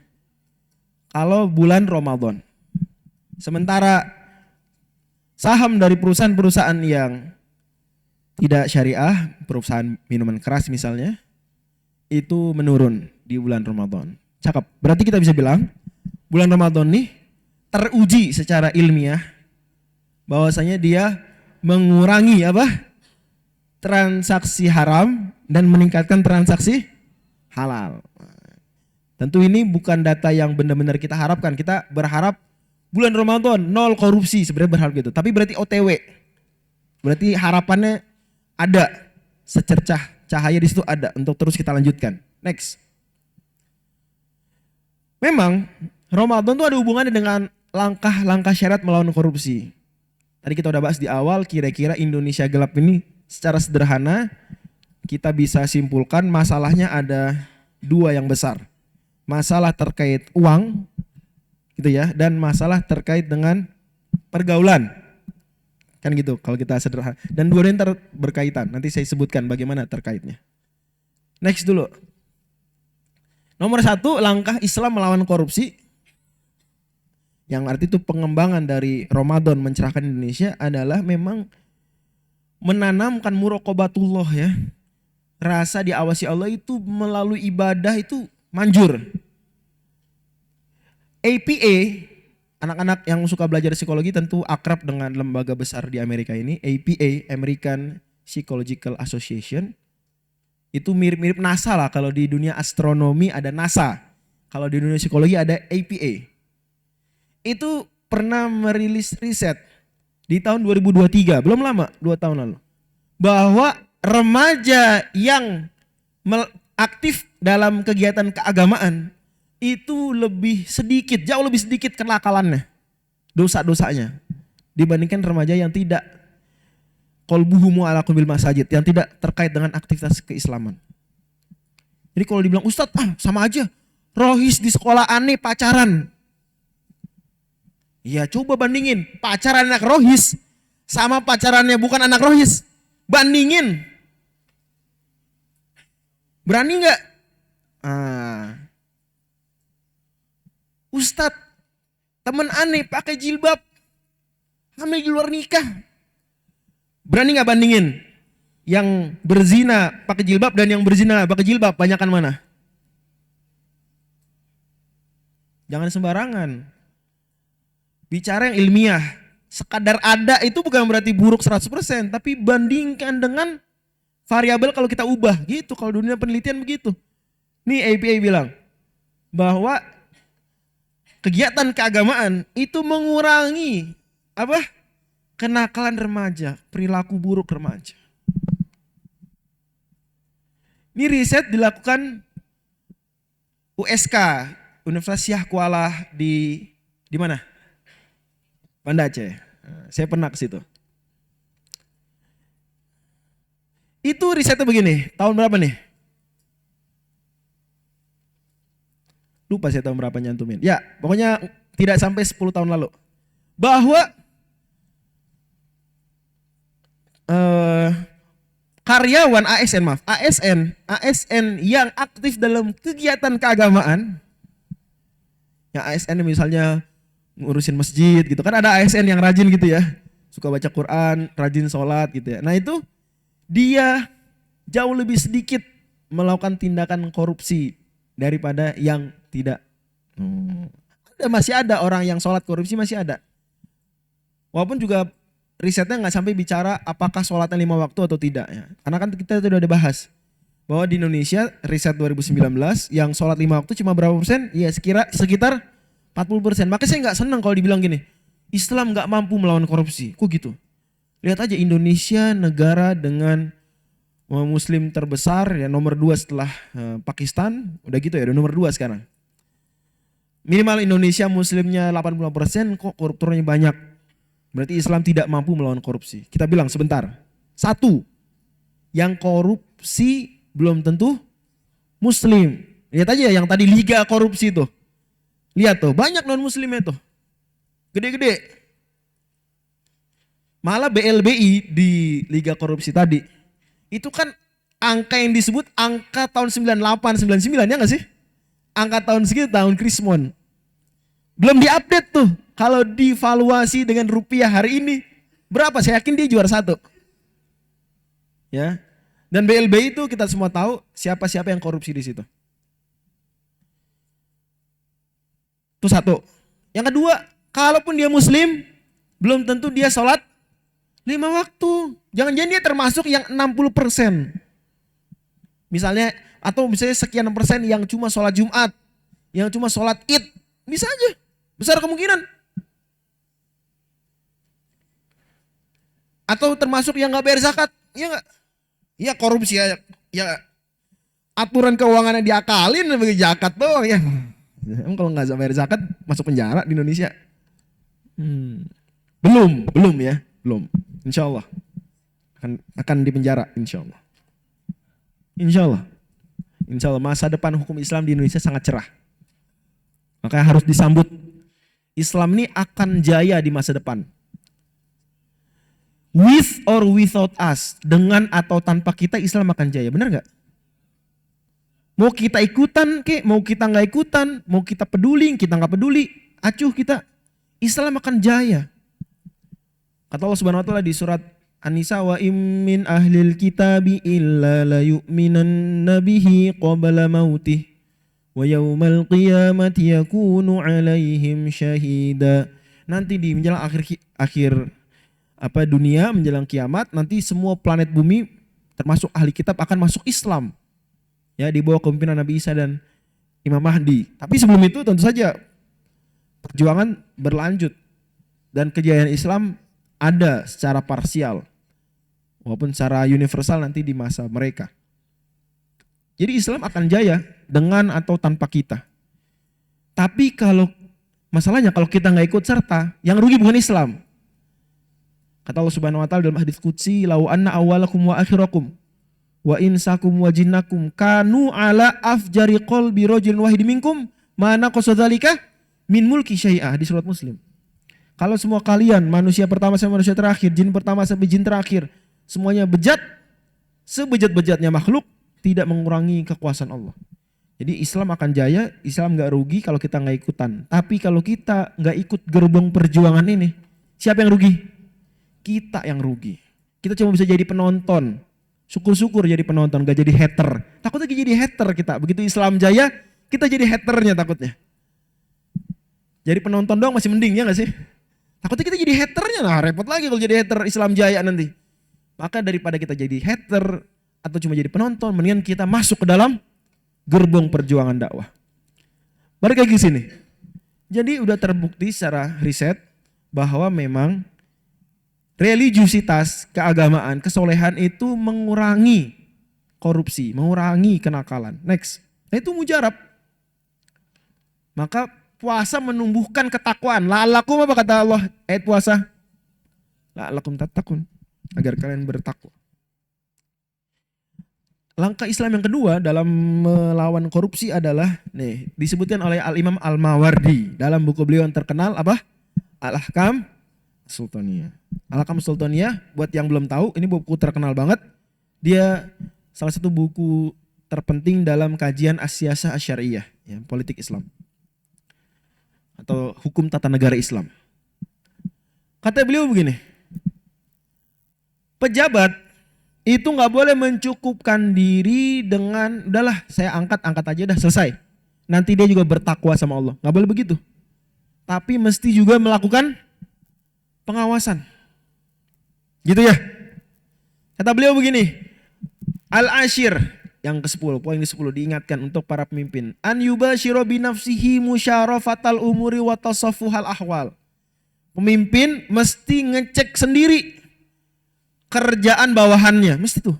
kalau bulan Ramadan. Sementara saham dari perusahaan-perusahaan yang tidak syariah, perusahaan minuman keras misalnya, itu menurun di bulan Ramadan. Cakep. Berarti kita bisa bilang bulan Ramadan nih teruji secara ilmiah bahwasanya dia mengurangi apa? Transaksi haram dan meningkatkan transaksi halal. Tentu ini bukan data yang benar-benar kita harapkan. Kita berharap bulan Ramadan nol korupsi, sebenarnya berharap gitu. Tapi berarti OTW. Berarti harapannya ada, secercah cahaya di situ ada untuk terus kita lanjutkan. Next. Memang Ramadan itu ada hubungannya dengan langkah-langkah syariat melawan korupsi. Tadi kita udah bahas di awal, kira-kira Indonesia gelap ini secara sederhana kita bisa simpulkan masalahnya ada 2 yang besar. Masalah terkait uang gitu ya, dan masalah terkait dengan pergaulan. Kan gitu kalau kita sederhana. Dan dua-duanya berkaitan. Nanti saya sebutkan bagaimana terkaitnya. Next dulu. Nomor 1, langkah Islam melawan korupsi. Yang arti itu pengembangan dari Ramadan mencerahkan Indonesia adalah memang menanamkan muraqabatullah ya. Rasa diawasi Allah itu melalui ibadah itu manjur. APA, anak-anak yang suka belajar psikologi tentu akrab dengan lembaga besar di Amerika ini. APA, American Psychological Association. Itu mirip-mirip NASA lah. Kalau di dunia astronomi ada NASA. Kalau di dunia psikologi ada APA. Itu pernah merilis riset di tahun 2023, belum lama, 2 tahun lalu. Bahwa remaja yang aktif dalam kegiatan keagamaan itu lebih sedikit, jauh lebih sedikit kenakalannya, dosa-dosanya dibandingkan remaja yang tidak qalbuhum ala bil masajid, yang tidak terkait dengan aktivitas keislaman. Jadi kalau dibilang Ustadz, sama aja, rohis di sekolah aneh pacaran. Ya coba bandingin pacaran anak rohis sama pacarannya bukan anak rohis, bandingin. Berani nggak? Ustadz, temen aneh pakai jilbab, hamil di luar nikah. Berani nggak bandingin? Yang berzina pakai jilbab dan yang berzina pakai jilbab, banyakan mana? Jangan sembarangan. Bicara yang ilmiah. Sekadar ada itu bukan berarti buruk 100%, tapi bandingkan dengan variabel kalau kita ubah. Gitu kalau dunia penelitian begitu. Nih APA bilang bahwa kegiatan keagamaan itu mengurangi apa? Kenakalan remaja, perilaku buruk remaja. Ini riset dilakukan USK, Universitas Syah Kuala di mana? Banda Aceh. Saya pernah ke situ. Itu risetnya begini, tahun berapa nih? Lupa saya tahun berapa nyantumin. Ya, pokoknya tidak sampai 10 tahun lalu. Bahwa karyawan ASN yang aktif dalam kegiatan keagamaan, yang ASN misalnya ngurusin masjid gitu kan, ada ASN yang rajin gitu ya, suka baca Quran, rajin sholat gitu ya. Nah itu dia jauh lebih sedikit melakukan tindakan korupsi daripada yang tidak. Masih ada orang yang sholat korupsi, masih ada. Walaupun juga risetnya nggak sampai bicara apakah sholatnya 5 waktu atau tidak ya. Karena kan kita sudah ada bahas bahwa di Indonesia riset 2019 yang sholat 5 waktu cuma berapa persen? Ya sekitar 40%. Makanya saya nggak senang kalau dibilang gini, Islam nggak mampu melawan korupsi. Kok gitu? Lihat aja Indonesia, negara dengan muslim terbesar ya, nomor 2 setelah Pakistan, udah gitu ya, udah nomor 2 sekarang. Minimal Indonesia muslimnya 80%, kok koruptornya banyak. Berarti Islam tidak mampu melawan korupsi. Kita bilang sebentar. 1, yang korupsi belum tentu muslim. Lihat aja yang tadi liga korupsi tuh. Lihat tuh, banyak non muslimnya tuh. Gede-gede. Malah BLBI di liga korupsi tadi, itu kan angka yang disebut angka tahun 98, 99 ya gak sih? Angka tahun segitu, tahun Krismon. Belum diupdate tuh. Kalau divaluasi dengan rupiah hari ini, berapa? Saya yakin dia juara 1. Ya. Dan BLBI itu kita semua tahu siapa-siapa yang korupsi di situ. Itu 1. Yang kedua, kalaupun dia muslim, belum tentu dia sholat 5 waktu. Jangan-jangan dia termasuk yang 60%. Misalnya, atau misalnya sekian persen yang cuma sholat Jumat, yang cuma sholat Id. Bisa aja, besar kemungkinan. Atau termasuk yang gak bayar zakat, ya gak? Ya korupsi ya, aturan keuangannya diakalin bagi zakat doang ya. Emang kalau gak bayar zakat masuk penjara di Indonesia? Belum ya, belum. Insya Allah akan dipenjara, insya Allah. Insya Allah masa depan hukum Islam di Indonesia sangat cerah. Makanya harus disambut. Islam ini akan jaya di masa depan. With or without us, dengan atau tanpa kita Islam akan jaya, benar gak? Mau kita ikutan kek, mau kita gak ikutan, mau kita peduli, kita gak peduli, acuh kita, Islam akan jaya. Kata Allah Subhanahu wa taala di surat An-Nisa, wa min ahlil kitabi illa la yu'minanna bihi qabla mautih wa yawmal qiyamati yakunu alaihim syahida. Nanti di menjelang akhir dunia, menjelang kiamat, nanti semua planet bumi termasuk ahli kitab akan masuk Islam. Ya, di bawah kepemimpinan Nabi Isa dan Imam Mahdi. Tapi sebelum itu tentu saja perjuangan berlanjut dan kejayaan Islam ada secara parsial walaupun secara universal nanti di masa mereka. Jadi Islam akan jaya dengan atau tanpa kita. Tapi masalahnya kalau kita nggak ikut serta, yang rugi bukan Islam. Kata Allah Subhanahu wa taala dalam hadits qudsi, "Lau anna awwalakum wa akhirakum wa insakum wa jinnakum kanu ala afjari qalbi rajulin wahid minkum ma naqasa dzalika min mulki syai'ah," di surat Muslim. Kalau semua kalian, manusia pertama sampai manusia terakhir, jin pertama sampai jin terakhir, semuanya bejat, sebejat-bejatnya makhluk, tidak mengurangi kekuasaan Allah. Jadi Islam akan jaya, Islam gak rugi kalau kita gak ikutan. Tapi kalau kita gak ikut gerbong perjuangan ini, siapa yang rugi? Kita yang rugi. Kita cuma bisa jadi penonton. Syukur-syukur jadi penonton, gak jadi hater. Takutnya jadi hater kita. Begitu Islam jaya, kita jadi haternya takutnya. Jadi penonton doang masih mending, ya gak sih? Takutnya kita jadi haternya, nah repot lagi kalau jadi hater Islam jaya nanti. Maka daripada kita jadi hater atau cuma jadi penonton, mendingan kita masuk ke dalam gerbong perjuangan dakwah. Balik lagi sini. Jadi udah terbukti secara riset bahwa memang religiusitas, keagamaan, kesolehan itu mengurangi korupsi, mengurangi kenakalan. Next. Nah itu mujarab. Maka puasa menumbuhkan ketakwaan. La'allakum apa kata Allah ayat puasa? La'allakum tattaqun. Agar kalian bertakwa. langkah Islam yang kedua dalam melawan korupsi adalah nih disebutkan oleh Al-Imam Al-Mawardi dalam buku beliau yang terkenal apa? Al-Ahkam Sultaniyah. Al-Ahkam Sultaniyah buat yang belum tahu ini buku terkenal banget. Dia salah satu buku terpenting dalam kajian as-siyasah asy-syar'iyyah, ya, politik Islam atau hukum tata negara Islam. Kata beliau begini, pejabat itu nggak boleh mencukupkan diri dengan udahlah saya angkat aja dah selesai. Nanti dia juga bertakwa sama Allah. Nggak boleh begitu. Tapi mesti juga melakukan pengawasan. Gitu ya. Kata beliau begini, Al-Ashir yang ke-10, poin ke-10 diingatkan untuk para pemimpin. An yubashiro binafsihi musyarafatal umuri wa tasaffuhal ahwal. Pemimpin mesti ngecek sendiri kerjaan bawahannya, mesti tuh.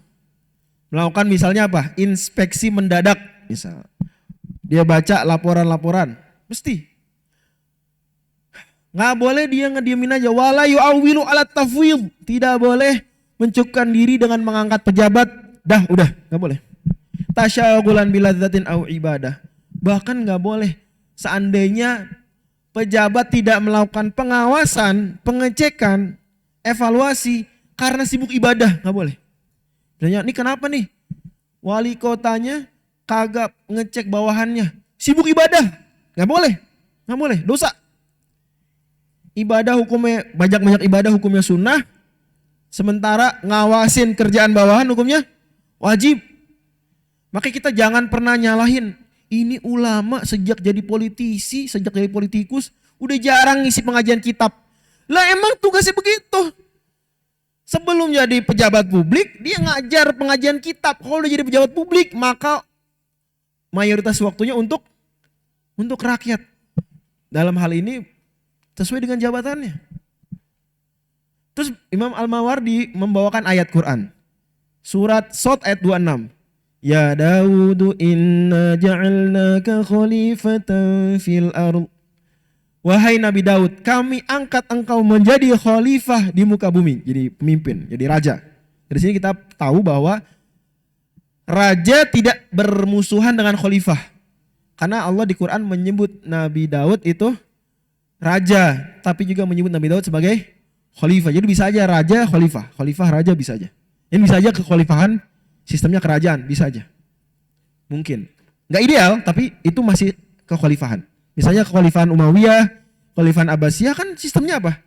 Melakukan misalnya apa? Inspeksi mendadak, misal. Dia baca laporan-laporan, mesti. Nggak boleh dia ngediemin aja. Wala yu'awwilu ala tafwid. Tidak boleh mencukupkan diri dengan mengangkat pejabat. Dah, udah, nggak boleh. Tasyagulan biladzatin au ibadah. Bahkan nggak boleh seandainya pejabat tidak melakukan pengawasan, pengecekan, evaluasi karena sibuk ibadah, nggak boleh. Misalnya, ini kenapa nih? Wali kotanya kagak ngecek bawahannya, sibuk ibadah, nggak boleh, dosa. Ibadah hukumnya banyak ibadah hukumnya sunnah, sementara ngawasin kerjaan bawahan hukumnya wajib. Maka kita jangan pernah nyalahin. Ini ulama sejak jadi politisi, sejak jadi politikus, udah jarang ngisi pengajian kitab. Lah emang tugasnya begitu. Sebelum jadi pejabat publik, dia ngajar pengajian kitab. Kalau udah jadi pejabat publik, maka mayoritas waktunya untuk rakyat. Dalam hal ini sesuai dengan jabatannya. Terus Imam Al-Mawardi membawakan ayat Quran. Surat Shad ayat 26. Ya Dawudu inna ja'alnaka khalifatan fil ardh. Wahai Nabi Daud, kami angkat engkau menjadi khalifah di muka bumi, jadi pemimpin, jadi raja. Dari sini kita tahu bahwa raja tidak bermusuhan dengan khalifah. Karena Allah di Quran menyebut Nabi Daud itu raja, tapi juga menyebut Nabi Daud sebagai khalifah. Jadi bisa aja raja, khalifah raja bisa aja. Ini bisa aja kekhalifahan, sistemnya kerajaan, bisa aja. Mungkin. Nggak ideal, tapi itu masih kekhalifahan. Misalnya kekhalifahan Umayyah, kekhalifahan Abbasiyah kan sistemnya apa?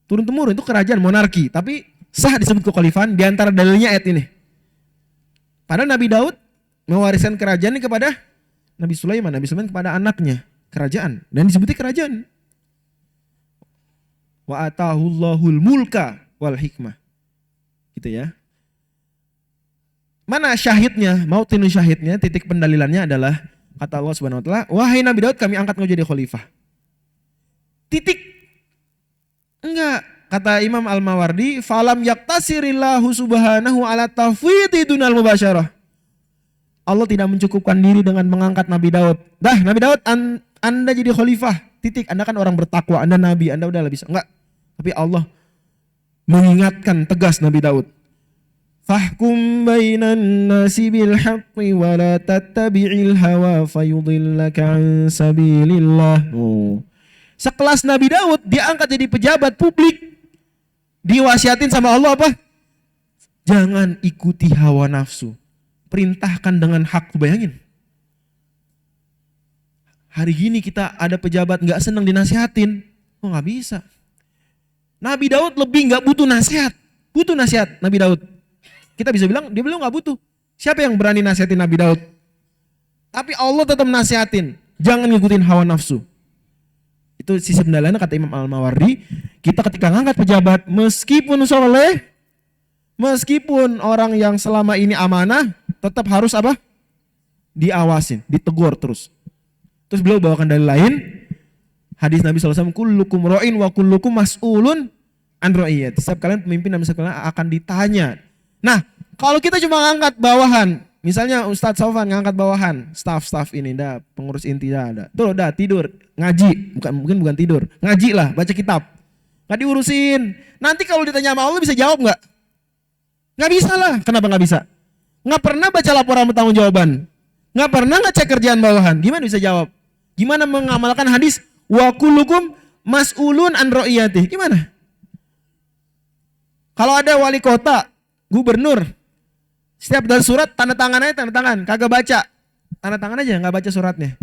Turun-temurun, itu kerajaan monarki. Tapi sah disebut kekhalifahan di antara dalilnya ayat ini. Padahal Nabi Daud mewariskan kerajaan ini kepada Nabi Sulaiman kepada anaknya kerajaan. Dan disebutnya kerajaan. Wa atahullahul mulka wal hikmah. Gitu ya. Mana syahidnya? Mautinu syahidnya, titik pendalilannya adalah kata Allah Subhanahu wa taala, wahai Nabi Daud kami angkat engkau jadi khalifah. Titik. Enggak, kata Imam Al-Mawardi, falam yaktasirillahu subhanahu ala tafwidi dunal mubasyarah. Allah tidak mencukupkan diri dengan mengangkat Nabi Daud. Dah, Nabi Daud Anda jadi khalifah. Titik. Anda kan orang bertakwa, Anda nabi, Anda udah bisa. Enggak. Tapi Allah mengingatkan tegas Nabi Daud. Fahkum bainan nasi bil haqqi wa la tattabi'il hawa fayudillaka an sabilillah. Sekelas Nabi Daud diangkat jadi pejabat publik. Diwasiatin sama Allah apa? Jangan ikuti hawa nafsu. Perintahkan dengan hak. Bayangin. Hari gini kita ada pejabat gak senang dinasihatin. Oh gak bisa. Nabi Daud lebih gak butuh nasihat. Butuh nasihat Nabi Daud. Kita bisa bilang dia belum gak butuh. Siapa yang berani nasihatin Nabi Daud? Tapi Allah tetap nasihatin. Jangan ngikutin hawa nafsu. Itu sisi pendalilannya kata Imam Al-Mawardi. Kita ketika ngangkat pejabat, meskipun soleh, meskipun orang yang selama ini amanah, tetap harus apa? Diawasin, ditegur terus. Terus beliau bawakan dalil lain. Hadis Nabi SAW, kullukum ra'in wa kullukum mas'ulun an ra'iyat. Setiap kalian pemimpin dan setiap kalian akan ditanya. Nah, kalau kita cuma ngangkat bawahan, misalnya Ustadz Sofan ngangkat bawahan, staff ini, dah pengurus inti dah, tuh udah tidur, ngaji, bukan tidur, ngaji lah, baca kitab, nggak diurusin. Nanti kalau ditanya sama Allah bisa jawab nggak? Nggak bisa lah. Kenapa nggak bisa? nggak pernah baca laporan pertanggungjawaban, nggak pernah ngecek kerjaan bawahan, gimana bisa jawab? Gimana mengamalkan hadis wa kullukum mas'ulun an ra'iyati? Gimana? Kalau ada wali kota, gubernur, setiap dari surat tanda tangan aja, tanda tangan, kagak baca, tanda tangan aja, nggak baca suratnya.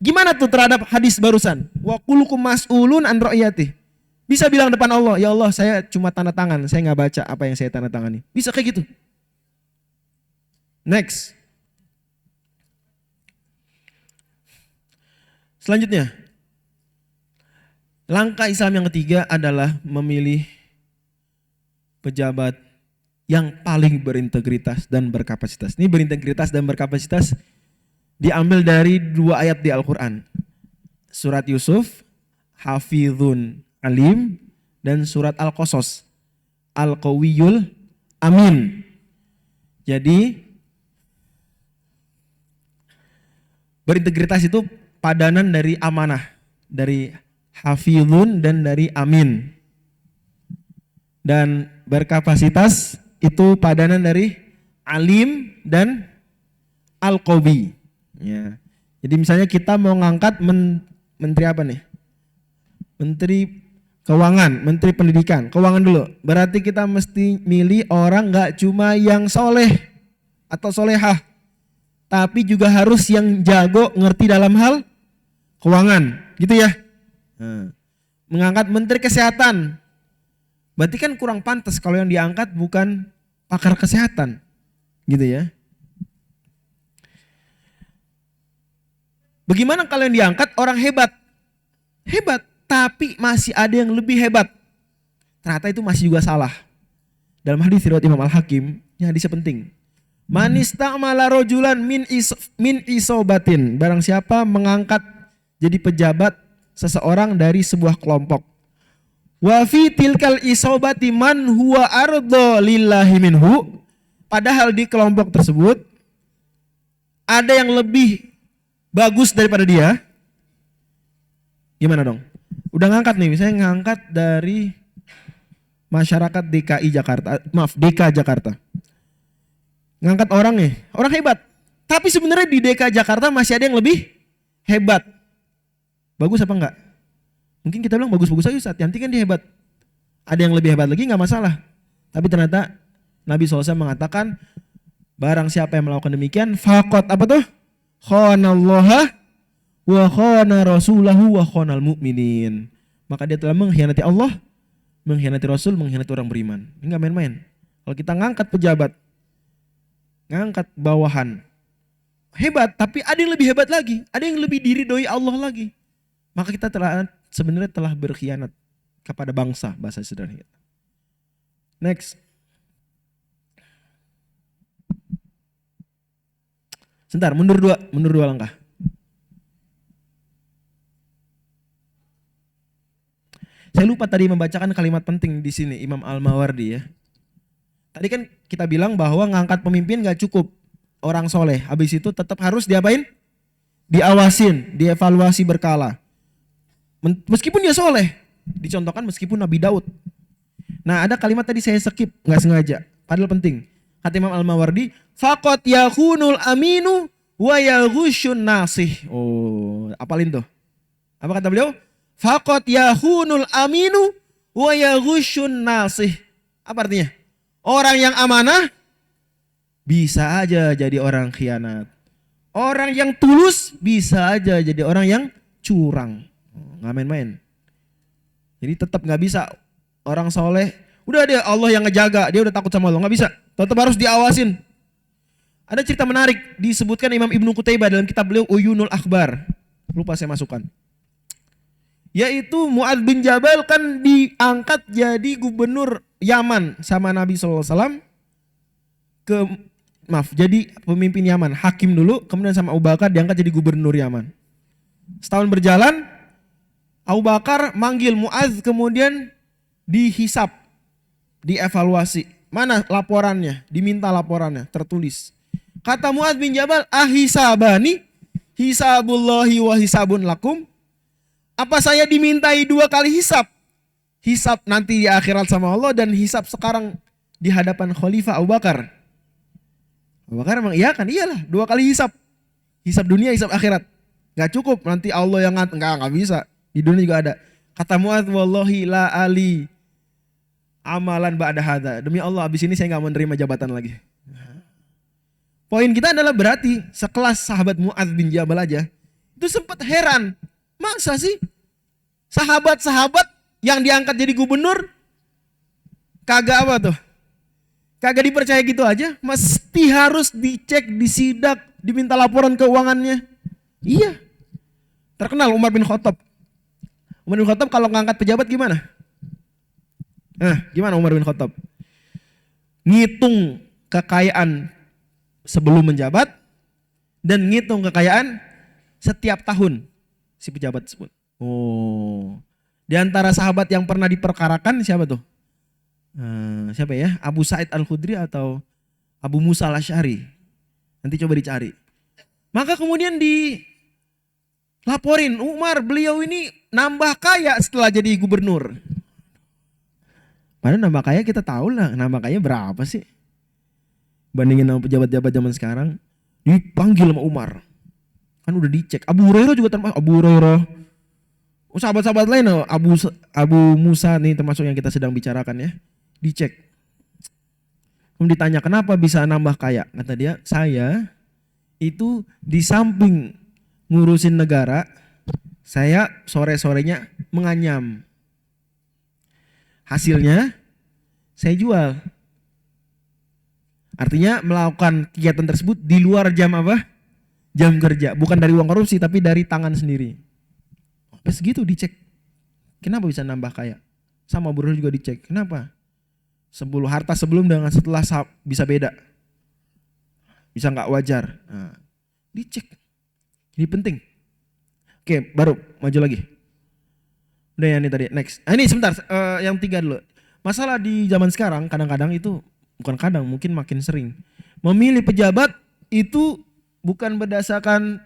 Gimana tuh terhadap hadis barusan? Wa kullukum mas'ulun an ra'iyati. Bisa bilang depan Allah, ya Allah saya cuma tanda tangan, saya nggak baca apa yang saya tanda tangani. Bisa kayak gitu. Next. Selanjutnya, langkah Islam yang ketiga adalah memilih pejabat yang paling berintegritas dan berkapasitas. Ini berintegritas dan berkapasitas diambil dari 2 ayat di Al-Quran. Surat Yusuf, Hafizun Alim, dan surat Al-Qasas, Al-Qawiyul Amin. Jadi berintegritas itu padanan dari amanah, dari hafizun dan dari amin. Dan berkapasitas itu padanan dari alim dan al-qawi. Ya. Jadi misalnya kita mau ngangkat menteri apa nih? Menteri Keuangan, Menteri Pendidikan. Keuangan dulu. Berarti kita mesti milih orang nggak cuma yang soleh atau solehah, tapi juga harus yang jago ngerti dalam hal keuangan, gitu ya. Mengangkat Menteri Kesehatan, berarti kan kurang pantas kalau yang diangkat bukan pakar kesehatan, gitu ya. Bagaimana kalau yang diangkat orang hebat? Hebat, tapi masih ada yang lebih hebat. Ternyata itu masih juga salah. Dalam hadis riwayat Imam Al-Hakim, yang hadisnya penting. Man istamala rajulan min isobatin. Barang siapa mengangkat jadi pejabat seseorang dari sebuah kelompok. Wa fi tilkal isobati man huwa ardo lillahi minhu. Padahal di kelompok tersebut ada yang lebih bagus daripada dia. Gimana dong? Udah ngangkat nih, misalnya ngangkat dari masyarakat DKI Jakarta, DK Jakarta. Ngangkat orang nih, orang hebat. Tapi sebenarnya di DK Jakarta masih ada yang lebih hebat. Bagus apa enggak? Mungkin kita bilang bagus-bagus aja Ustaz, yang penting kan dia hebat. Ada yang lebih hebat lagi enggak masalah. Tapi ternyata Nabi SAW mengatakan, barang siapa yang melakukan demikian, faqad apa tuh? Khanallaha wa khana rasulahu wa khanal mu'minin. Maka dia telah mengkhianati Allah, mengkhianati Rasul, mengkhianati orang beriman. Ini enggak main-main. Kalau kita ngangkat pejabat, ngangkat bawahan, hebat, tapi ada yang lebih hebat lagi, ada yang lebih diridhoi Allah lagi. Maka kita sebenarnya telah berkhianat kepada bangsa, bahasa sederhana. Next. Sebentar, mundur dua langkah. Saya lupa tadi membacakan kalimat penting di sini Imam Al-Mawardi ya. Tadi kan kita bilang bahwa ngangkat pemimpin gak cukup orang soleh. Habis itu tetap harus diapain? Diawasin, dievaluasi berkala. Meskipun dia soleh. Dicontohkan meskipun Nabi Daud. Nah ada kalimat tadi saya skip, gak sengaja. Padahal penting. Kata Imam Al-Mawardi, faqat yakunul aminu wa yaghusyun nasih. Oh, apalin tuh. Apa kata beliau? Faqat yakunul aminu wa yaghusyun nasih. Apa artinya? Orang yang amanah bisa aja jadi orang khianat. Orang yang tulus bisa aja jadi orang yang curang. Nggak main-main. Jadi tetap nggak bisa orang soleh. Udah dia Allah yang ngejaga, dia udah takut sama Allah. Nggak bisa. Tetap harus diawasin. Ada cerita menarik disebutkan Imam Ibnu Qutaibah dalam kitab beliau Uyunul Akhbar. Lupa saya masukkan. Yaitu Mu'adz bin Jabal kan diangkat jadi gubernur Yaman sama Nabi SAW. Jadi pemimpin Yaman, hakim dulu, kemudian sama Abu Bakar diangkat jadi gubernur Yaman. Setahun berjalan, Abu Bakar manggil Mu'adz, kemudian dihisap, dievaluasi. Mana laporannya? Diminta laporannya, tertulis. Kata Mu'adz bin Jabal, ahisabani, hisabullahi wa hisabun lakum. Apa saya dimintai 2 kali hisap? Hisap nanti di akhirat sama Allah dan hisap sekarang di hadapan Khalifah Abu Bakar. Abu Bakar emang iya kan? Iyalah, 2 kali hisab. Hisab dunia, hisab akhirat. Gak cukup nanti Allah yang enggak bisa. Di dunia juga ada. Kata Mu'adz, wallahi la ali amalan ba'da hadza. Demi Allah abis ini saya gak mau menerima jabatan lagi. Poin kita adalah berarti sekelas sahabat Mu'adz bin Jabal aja itu sempat heran. Masa sih sahabat-sahabat yang diangkat jadi gubernur kagak apa tuh? Kagak dipercaya gitu aja, mesti harus dicek, disidak, diminta laporan keuangannya. Iya. Terkenal Umar bin Khattab. Umar bin Khattab kalau ngangkat pejabat gimana? Gimana Umar bin Khattab? Ngitung kekayaan sebelum menjabat dan ngitung kekayaan setiap tahun si pejabat tersebut. Oh. Di antara sahabat yang pernah diperkarakan siapa tuh? Siapa ya? Abu Sa'id Al-Khudri atau Abu Musa Al-Asy'ari. Nanti coba dicari. Maka kemudian dilaporin, Umar beliau ini nambah kaya setelah jadi gubernur. Padahal nambah kaya kita tahu lah, nambah kaya berapa sih? Bandingin sama pejabat-pejabat zaman sekarang. Dipanggil sama Umar. Kan udah dicek. Abu Hurairah juga termasuk. Abu Hurairah. Sahabat-sahabat lain, Abu Musa nih termasuk yang kita sedang bicarakan ya. Dicek. Kemudian ditanya kenapa bisa nambah kaya. Kata dia, saya itu di samping ngurusin negara, saya sore-sorenya menganyam. Hasilnya saya jual. Artinya melakukan kegiatan tersebut di luar jam apa? Jam kerja. Bukan dari uang korupsi tapi dari tangan sendiri. Pas gitu dicek. Kenapa bisa nambah kaya? Sama Abu Hurairah juga dicek. Kenapa? Harta sebelum dengan setelah bisa beda. Bisa nggak wajar. Nah, dicek. Ini penting. Oke, baru maju lagi. Udah ya ini tadi. Next. Ini sebentar. Yang 3 dulu. Masalah di zaman sekarang kadang-kadang itu bukan kadang, mungkin makin sering. Memilih pejabat itu bukan berdasarkan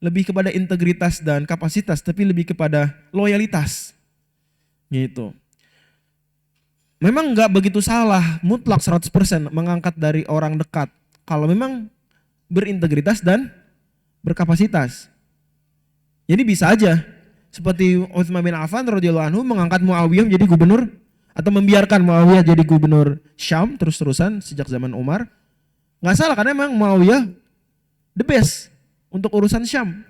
lebih kepada integritas dan kapasitas, tapi lebih kepada loyalitas. Gitu. Memang nggak begitu salah mutlak 100% mengangkat dari orang dekat kalau memang berintegritas dan berkapasitas. Jadi bisa aja seperti Utsman bin Affan radhiyallahu anhu mengangkat Muawiyah menjadi gubernur atau membiarkan Muawiyah jadi gubernur Syam terus-terusan sejak zaman Umar. Nggak salah karena memang Muawiyah the best untuk urusan Syam.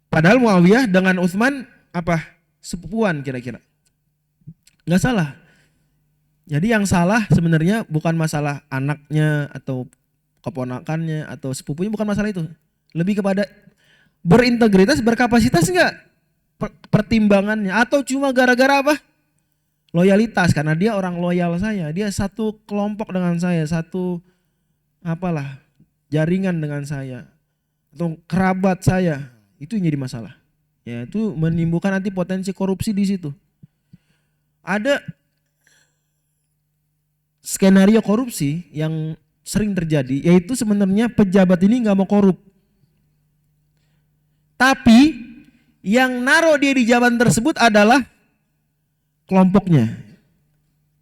Padahal Muawiyah dengan Utsman apa? Sepupuan kira-kira. Nggak salah. Jadi yang salah sebenarnya bukan masalah anaknya atau keponakannya atau sepupunya, bukan masalah itu. Lebih kepada berintegritas, berkapasitas enggak pertimbangannya, atau cuma gara-gara apa? Loyalitas, karena dia orang loyal saya, dia satu kelompok dengan saya, satu apalah jaringan dengan saya atau kerabat saya. Itu yang jadi masalah. Ya, itu menimbulkan nanti potensi korupsi di situ. Ada skenario korupsi yang sering terjadi, yaitu sebenarnya pejabat ini nggak mau korup. Tapi yang naruh dia di jabatan tersebut adalah kelompoknya.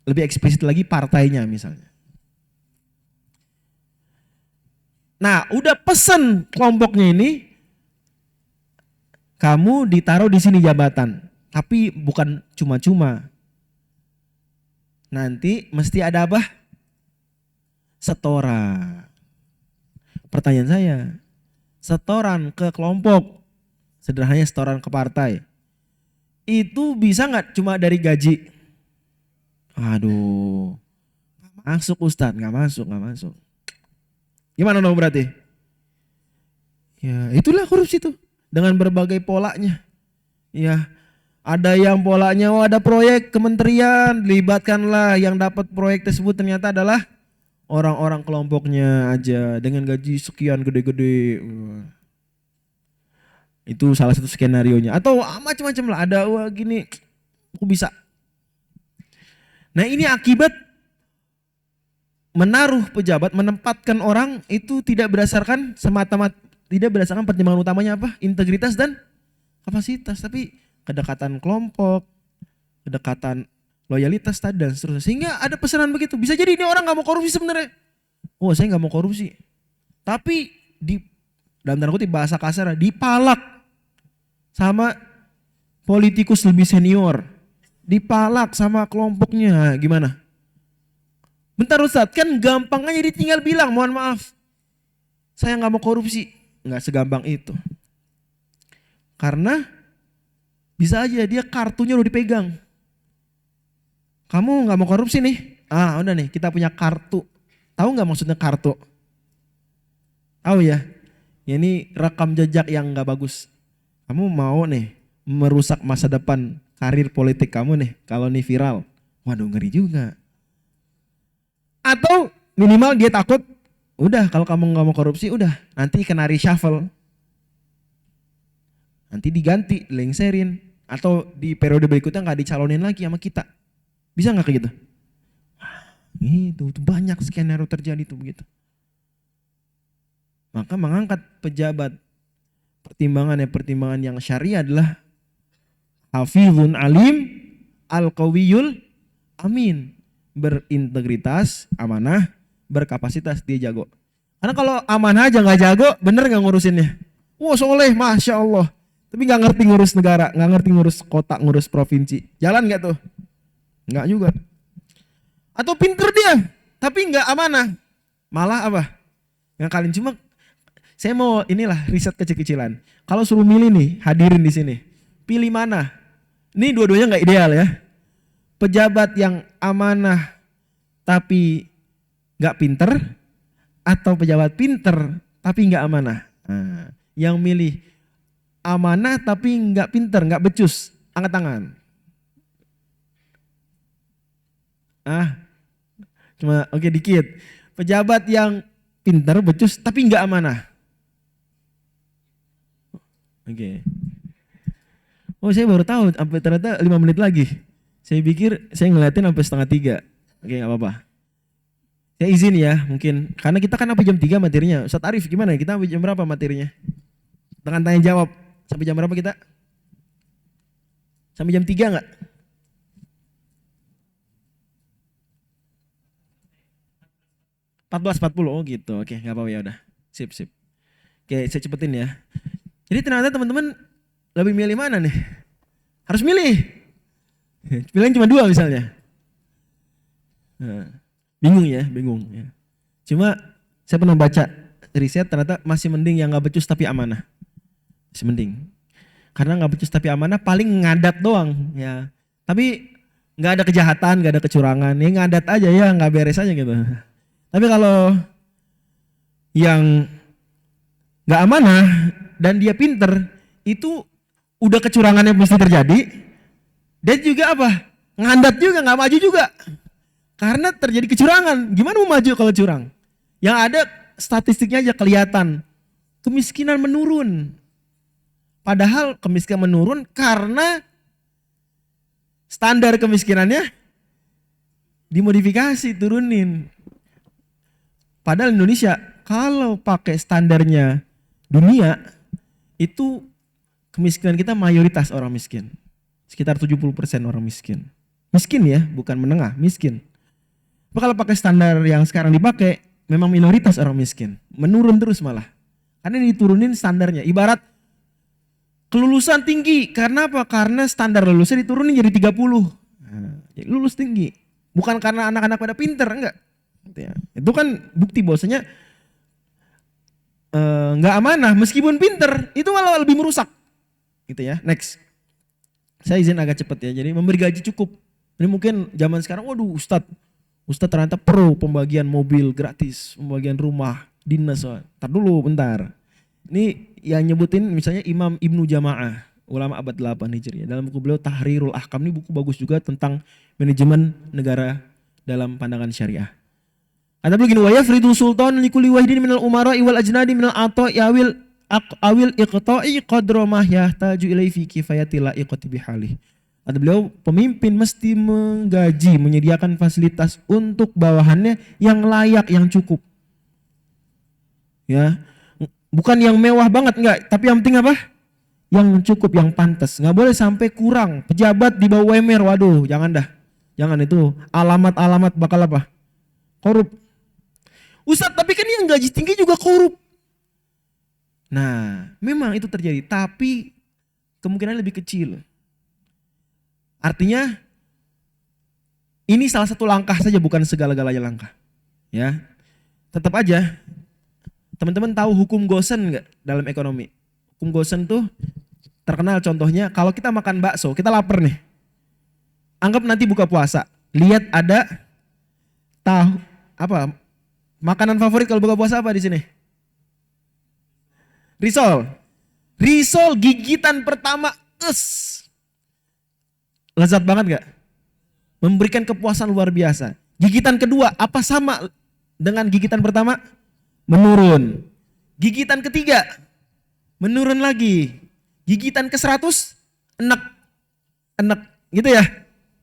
Lebih eksplisit lagi partainya misalnya. Nah, udah pesen kelompoknya ini, kamu ditaruh di sini jabatan, tapi bukan cuma-cuma. Nanti mesti ada apa? Setoran. Pertanyaan saya, setoran ke kelompok, sederhananya setoran ke partai, itu bisa nggak cuma dari gaji? Aduh, masuk Ustadz, nggak masuk. Gimana dong berarti? Ya itulah korupsi itu dengan berbagai polanya. Ya ada yang polanya, ada proyek kementerian, libatkanlah yang dapat proyek tersebut ternyata adalah orang-orang kelompoknya aja dengan gaji sekian gede-gede. Itu salah satu skenarionya. Atau macam-macam lah, ada wah gini, aku bisa. Nah ini akibat menaruh pejabat, menempatkan orang itu tidak berdasarkan semata-mata, tidak berdasarkan pertimbangan utamanya apa? Integritas dan kapasitas, tapi kedekatan kelompok, kedekatan loyalitas tadi dan seterusnya. Sehingga ada pesanan begitu. Bisa jadi ini orang nggak mau korupsi sebenarnya. Oh saya nggak mau korupsi. Tapi dalam tanda kutip bahasa kasar dipalak sama politikus lebih senior. Dipalak sama kelompoknya. Gimana? Bentar Ustadz, kan gampang aja ditinggal bilang mohon maaf. Saya nggak mau korupsi. Nggak segampang itu. Karena bisa aja dia kartunya udah dipegang. Kamu nggak mau korupsi nih? Ah udah nih kita punya kartu. Tahu nggak maksudnya kartu? Tahu ya? Ya ini rekam jejak yang nggak bagus. Kamu mau nih merusak masa depan karir politik kamu nih kalau nih viral. Waduh ngeri juga. Atau minimal dia takut, udah kalau kamu nggak mau korupsi udah nanti kena reshuffle. Nanti diganti, lengserin. Atau di periode berikutnya nggak dicalonin lagi sama kita. Bisa nggak kayak gitu? Itu banyak skenario terjadi tuh begitu. Maka mengangkat pejabat pertimbangan yang syariah adalah hafizun alim al-qawiyul amin. Berintegritas, amanah, berkapasitas, dia jago. Karena kalau amanah aja nggak jago, bener nggak ngurusinnya? Wah soleh, masya Allah. Tapi nggak ngerti ngurus negara, nggak ngerti ngurus kota, ngurus provinsi. Jalan nggak tuh? Nggak juga. Atau pinter dia, tapi nggak amanah. Malah apa? Ngakalin. Cuma saya mau inilah riset kecil-kecilan. Kalau suruh milih nih, hadirin di sini, pilih mana? Ini dua-duanya nggak ideal ya. Pejabat yang amanah tapi nggak pinter, atau pejabat pinter tapi nggak amanah. Nah, yang milih amanah tapi nggak pinter, nggak becus, angkat tangan. Cuma oke dikit. Pejabat yang pinter, becus tapi nggak amanah. Oke. Oh saya baru tahu, sampai ternyata 5 menit lagi. Saya pikir saya ngeliatin sampai setengah 3. Oke nggak apa-apa. Saya izin ya mungkin. Karena kita kan sampai jam 3 materinya. Ustadz Arif gimana? Kita sampai jam berapa materinya? Dengan tanya jawab. Sampai jam berapa kita? Sampai jam 3 nggak? Oh gitu. Oke nggak apa-apa ya udah. Sip. Oke saya cepetin ya. Jadi ternyata teman-teman lebih milih mana nih? Harus milih. Pilihan cuma 2 misalnya. Nah, bingung ya. Cuma saya pernah baca riset ternyata masih mending yang gak becus tapi amanah. Masih mending. Karena gak becus tapi amanah paling ngadat doang ya. Tapi gak ada kejahatan, gak ada kecurangan. Ya ngadat aja ya, gak beres aja gitu. Tapi kalau yang gak amanah dan dia pinter, itu udah kecurangannya mesti terjadi. Dan juga apa? Ngandat juga, gak maju juga. Karena terjadi kecurangan. Gimana mau maju kalau curang? Yang ada statistiknya aja kelihatan. Kemiskinan menurun. Padahal kemiskinan menurun karena standar kemiskinannya dimodifikasi, turunin. Padahal Indonesia kalau pakai standarnya dunia itu kemiskinan kita mayoritas orang miskin. Sekitar 70% orang miskin. Miskin ya, bukan menengah, miskin. Tapi kalau pakai standar yang sekarang dipakai, memang minoritas orang miskin. Menurun terus malah. Karena diturunin standarnya. Ibarat kelulusan tinggi. Karena apa? Karena standar lulusnya diturunin jadi 30. Nah, jadi lulus tinggi. Bukan karena anak-anak pada pinter, enggak. Itu kan bukti bahwasanya enggak amanah meskipun pinter. Itu malah lebih merusak. Gitu ya, next. Saya izin agak cepat ya, jadi memberi gaji cukup. Ini mungkin zaman sekarang, waduh Ustadz ternyata pro pembagian mobil gratis, pembagian rumah, dinas. Ntar dulu bentar. Ini yang nyebutin misalnya Imam Ibnu Jama'ah, ulama abad 8 Hijriah. Dalam buku beliau Tahrirul Ahkam, ini buku bagus juga tentang manajemen negara dalam pandangan syariah. Kata beliau gini, wa yafridu sultan likulli wahidin minal umara wal ajnadi minal ata'i awil iqta'i qadra ma yahtaju ilaihi fi kifayati la'iqati bihalih. Kata beliau, pemimpin mesti menggaji, menyediakan fasilitas untuk bawahannya yang layak, yang cukup. Ya, bukan yang mewah banget enggak, tapi yang penting apa? Yang cukup, yang pantas. Enggak boleh sampai kurang. Pejabat di bawah UMR, waduh, jangan dah. Jangan, itu alamat-alamat bakal apa? Korup. Ustadz, tapi kan yang gaji tinggi juga korup. Nah, memang itu terjadi, tapi kemungkinan lebih kecil. Artinya ini salah satu langkah saja, bukan segala-galanya langkah. Ya, tetap aja. Teman-teman tahu hukum Gosen nggak dalam ekonomi? Hukum Gosen tuh terkenal contohnya, kalau kita makan bakso, kita lapar nih. Anggap nanti buka puasa, lihat ada tahu apa? Makanan favorit kalau buka puasa apa di sini? Risol. Risol gigitan pertama, lezat banget gak? Memberikan kepuasan luar biasa. Gigitan kedua, apa sama dengan gigitan pertama? Menurun. Gigitan ketiga, menurun lagi. Gigitan ke-100, enek. Enek, gitu ya.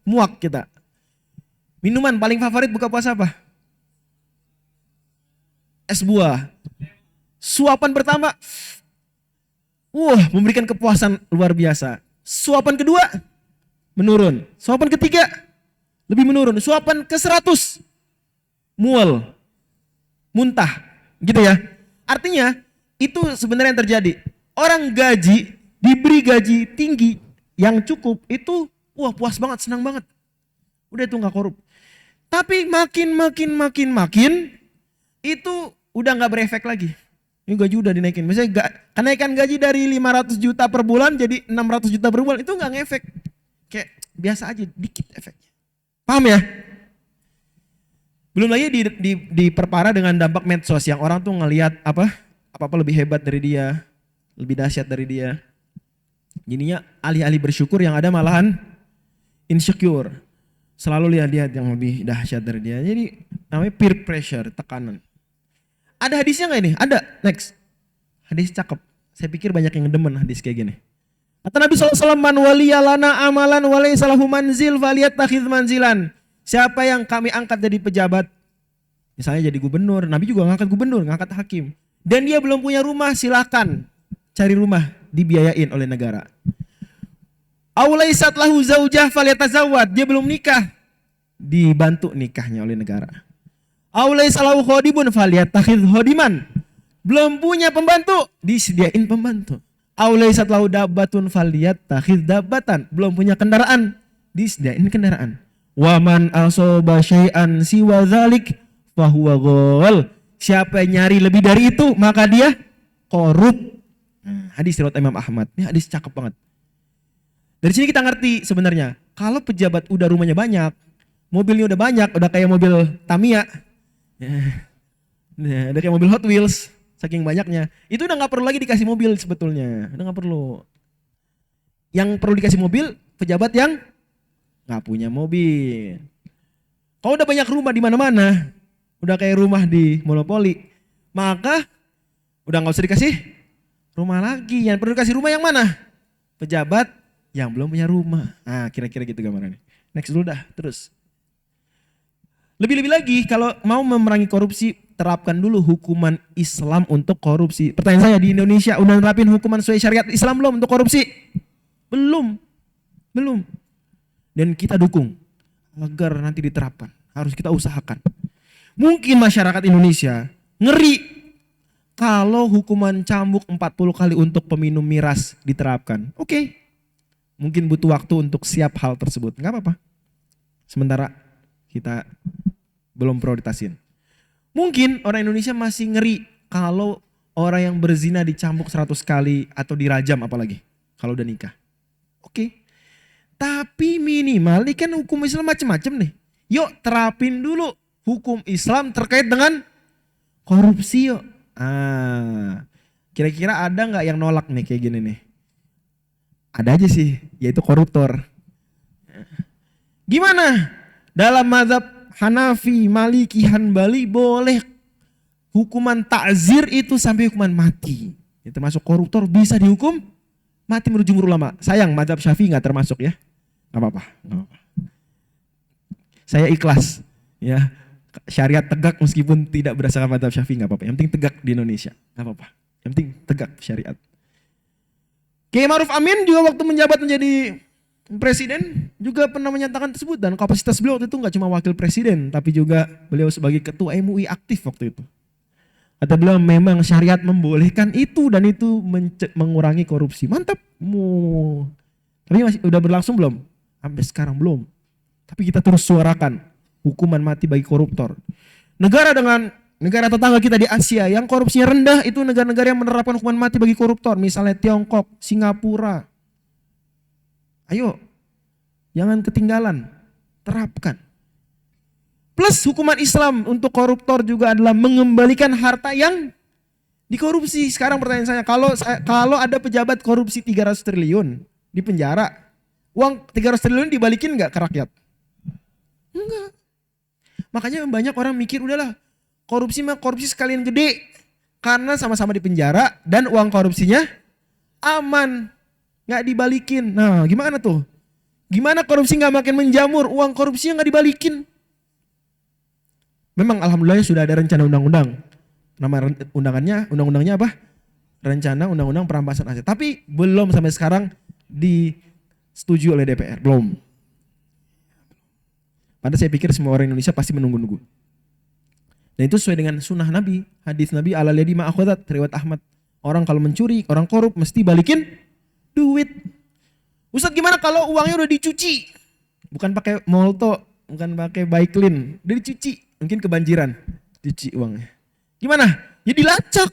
Muak kita. Minuman paling favorit buka puasa apa? Es buah. Suapan pertama, memberikan kepuasan luar biasa. Suapan kedua, menurun. Suapan ketiga, lebih menurun. Suapan ke-100, mual, muntah, gitu ya. Artinya, itu sebenarnya yang terjadi. Orang diberi gaji tinggi yang cukup, itu puas banget, senang banget. Udah itu gak korup. Tapi makin, itu udah gak berefek lagi. Ini gaji udah dinaikin. Misalnya kenaikan gaji dari 500 juta per bulan jadi 600 juta per bulan, itu gak ngefek. Kayak biasa aja, dikit efeknya. Paham ya? Belum lagi diperparah dengan dampak medsos yang orang tuh ngelihat apa-apa lebih hebat dari dia, lebih dahsyat dari dia. Jadinya alih-alih bersyukur yang ada malahan insecure. Selalu lihat yang lebih dahsyat dari dia. Jadi namanya peer pressure, tekanan. Ada hadisnya gak ini? Ada. Next. Hadis cakep. Saya pikir banyak yang demen hadis kayak gini. Kata Nabi SAW, man waliyalana amalan walaysalahu manzil falyattakhidh manzilan. Siapa yang kami angkat jadi pejabat, misalnya jadi gubernur, Nabi juga ngangkat gubernur, ngangkat hakim. Dan dia belum punya rumah, silakan cari rumah, dibiayain oleh negara. Aulaisat lahu zaujah falyatazawwad, dia belum nikah, dibantu nikahnya oleh negara. Aulaisalahu khodibun falyattakhidh khodiman, belum punya pembantu, disediain pembantu. Aulaisat lahu dabbatun falyattakhidh dabbatan, belum punya kendaraan, disediain kendaraan. Waman asoba syai'an siwa dzalik fahuwa ghol. Siapa yang nyari lebih dari itu, maka dia korup. Hadis riwayat Imam Ahmad. Ini hadis cakep banget. Dari sini kita ngerti sebenarnya, kalau pejabat udah rumahnya banyak, mobilnya udah banyak, udah kayak mobil Tamiya, udah kayak mobil Hot Wheels, saking banyaknya, itu udah nggak perlu lagi dikasih mobil sebetulnya, udah nggak perlu. Yang perlu dikasih mobil pejabat yang nggak punya mobil. Kalau udah banyak rumah di mana-mana, udah kayak rumah di monopoli, maka udah nggak usah dikasih rumah lagi. Yang perlu dikasih rumah yang mana? Pejabat yang belum punya rumah. Nah, kira-kira gitu gambarannya. Next dulu dah, terus. Lebih-lebih lagi, kalau mau memerangi korupsi, terapkan dulu hukuman Islam untuk korupsi. Pertanyaan saya, di Indonesia udah nerapin hukuman sesuai syariat Islam belum untuk korupsi? Belum. Dan kita dukung agar nanti diterapkan. Harus kita usahakan. Mungkin masyarakat Indonesia ngeri kalau hukuman cambuk 40 kali untuk peminum miras diterapkan. Oke. Mungkin butuh waktu untuk siap hal tersebut. Enggak apa-apa. Sementara kita belum prioritasin. Mungkin orang Indonesia masih ngeri kalau orang yang berzina dicambuk 100 kali atau dirajam apalagi kalau udah nikah. Oke. Tapi minimal ini kan hukum Islam macam-macam nih. Yuk terapin dulu hukum Islam terkait dengan korupsi yuk. Kira-kira ada nggak yang nolak nih kayak gini nih? Ada aja sih, yaitu koruptor. Gimana? Dalam mazhab Hanafi, Maliki, Hanbali boleh hukuman ta'zir itu sampai hukuman mati. Itu termasuk koruptor bisa dihukum mati menurut jumhur ulama. Sayang mazhab Syafi'i nggak termasuk ya. Nggak apa-apa. Saya ikhlas ya. Syariat tegak meskipun tidak berdasarkan mazhab Syafi'i nggak apa-apa. Yang penting tegak di Indonesia nggak apa-apa. Yang penting tegak syariat. Kiai Ma'ruf Amin juga waktu menjabat menjadi Presiden juga pernah menyatakan tersebut dan kapasitas beliau waktu itu nggak cuma wakil presiden tapi juga beliau sebagai ketua MUI aktif waktu itu. Kata beliau memang syariat membolehkan itu dan itu mengurangi korupsi. Mantap. Tapi masih udah berlangsung belum? Sampai sekarang belum. Tapi kita terus suarakan hukuman mati bagi koruptor. Negara tetangga kita di Asia yang korupsinya rendah itu negara-negara yang menerapkan hukuman mati bagi koruptor. Misalnya Tiongkok, Singapura. Ayo, jangan ketinggalan, terapkan. Plus hukuman Islam untuk koruptor juga adalah mengembalikan harta yang dikorupsi. Sekarang pertanyaan saya, kalau ada pejabat korupsi 300 triliun di penjara, uang 300 triliun dibalikin nggak ke rakyat? Enggak. Makanya banyak orang mikir udahlah korupsi sekalian gede karena sama-sama di penjara dan uang korupsinya aman. Nggak dibalikin. Nah gimana tuh? Gimana korupsi nggak makin menjamur? Uang korupsinya nggak dibalikin. Memang alhamdulillah sudah ada rencana undang-undang. Nama undang-undangnya apa? Rencana undang-undang perampasan aset. Tapi belum sampai sekarang disetujui oleh DPR. Belum. Padahal saya pikir semua orang Indonesia pasti menunggu-nunggu. Dan itu sesuai dengan sunnah Nabi. Hadis Nabi ala ladzi ma akhadhat riwayat Ahmad. Orang kalau mencuri, orang korup mesti balikin duit. Ustadz gimana kalau uangnya udah dicuci? Bukan pakai molto, bukan pakai Baiklin, udah dicuci. Mungkin kebanjiran, cuci uangnya. Gimana? Ya dilacak.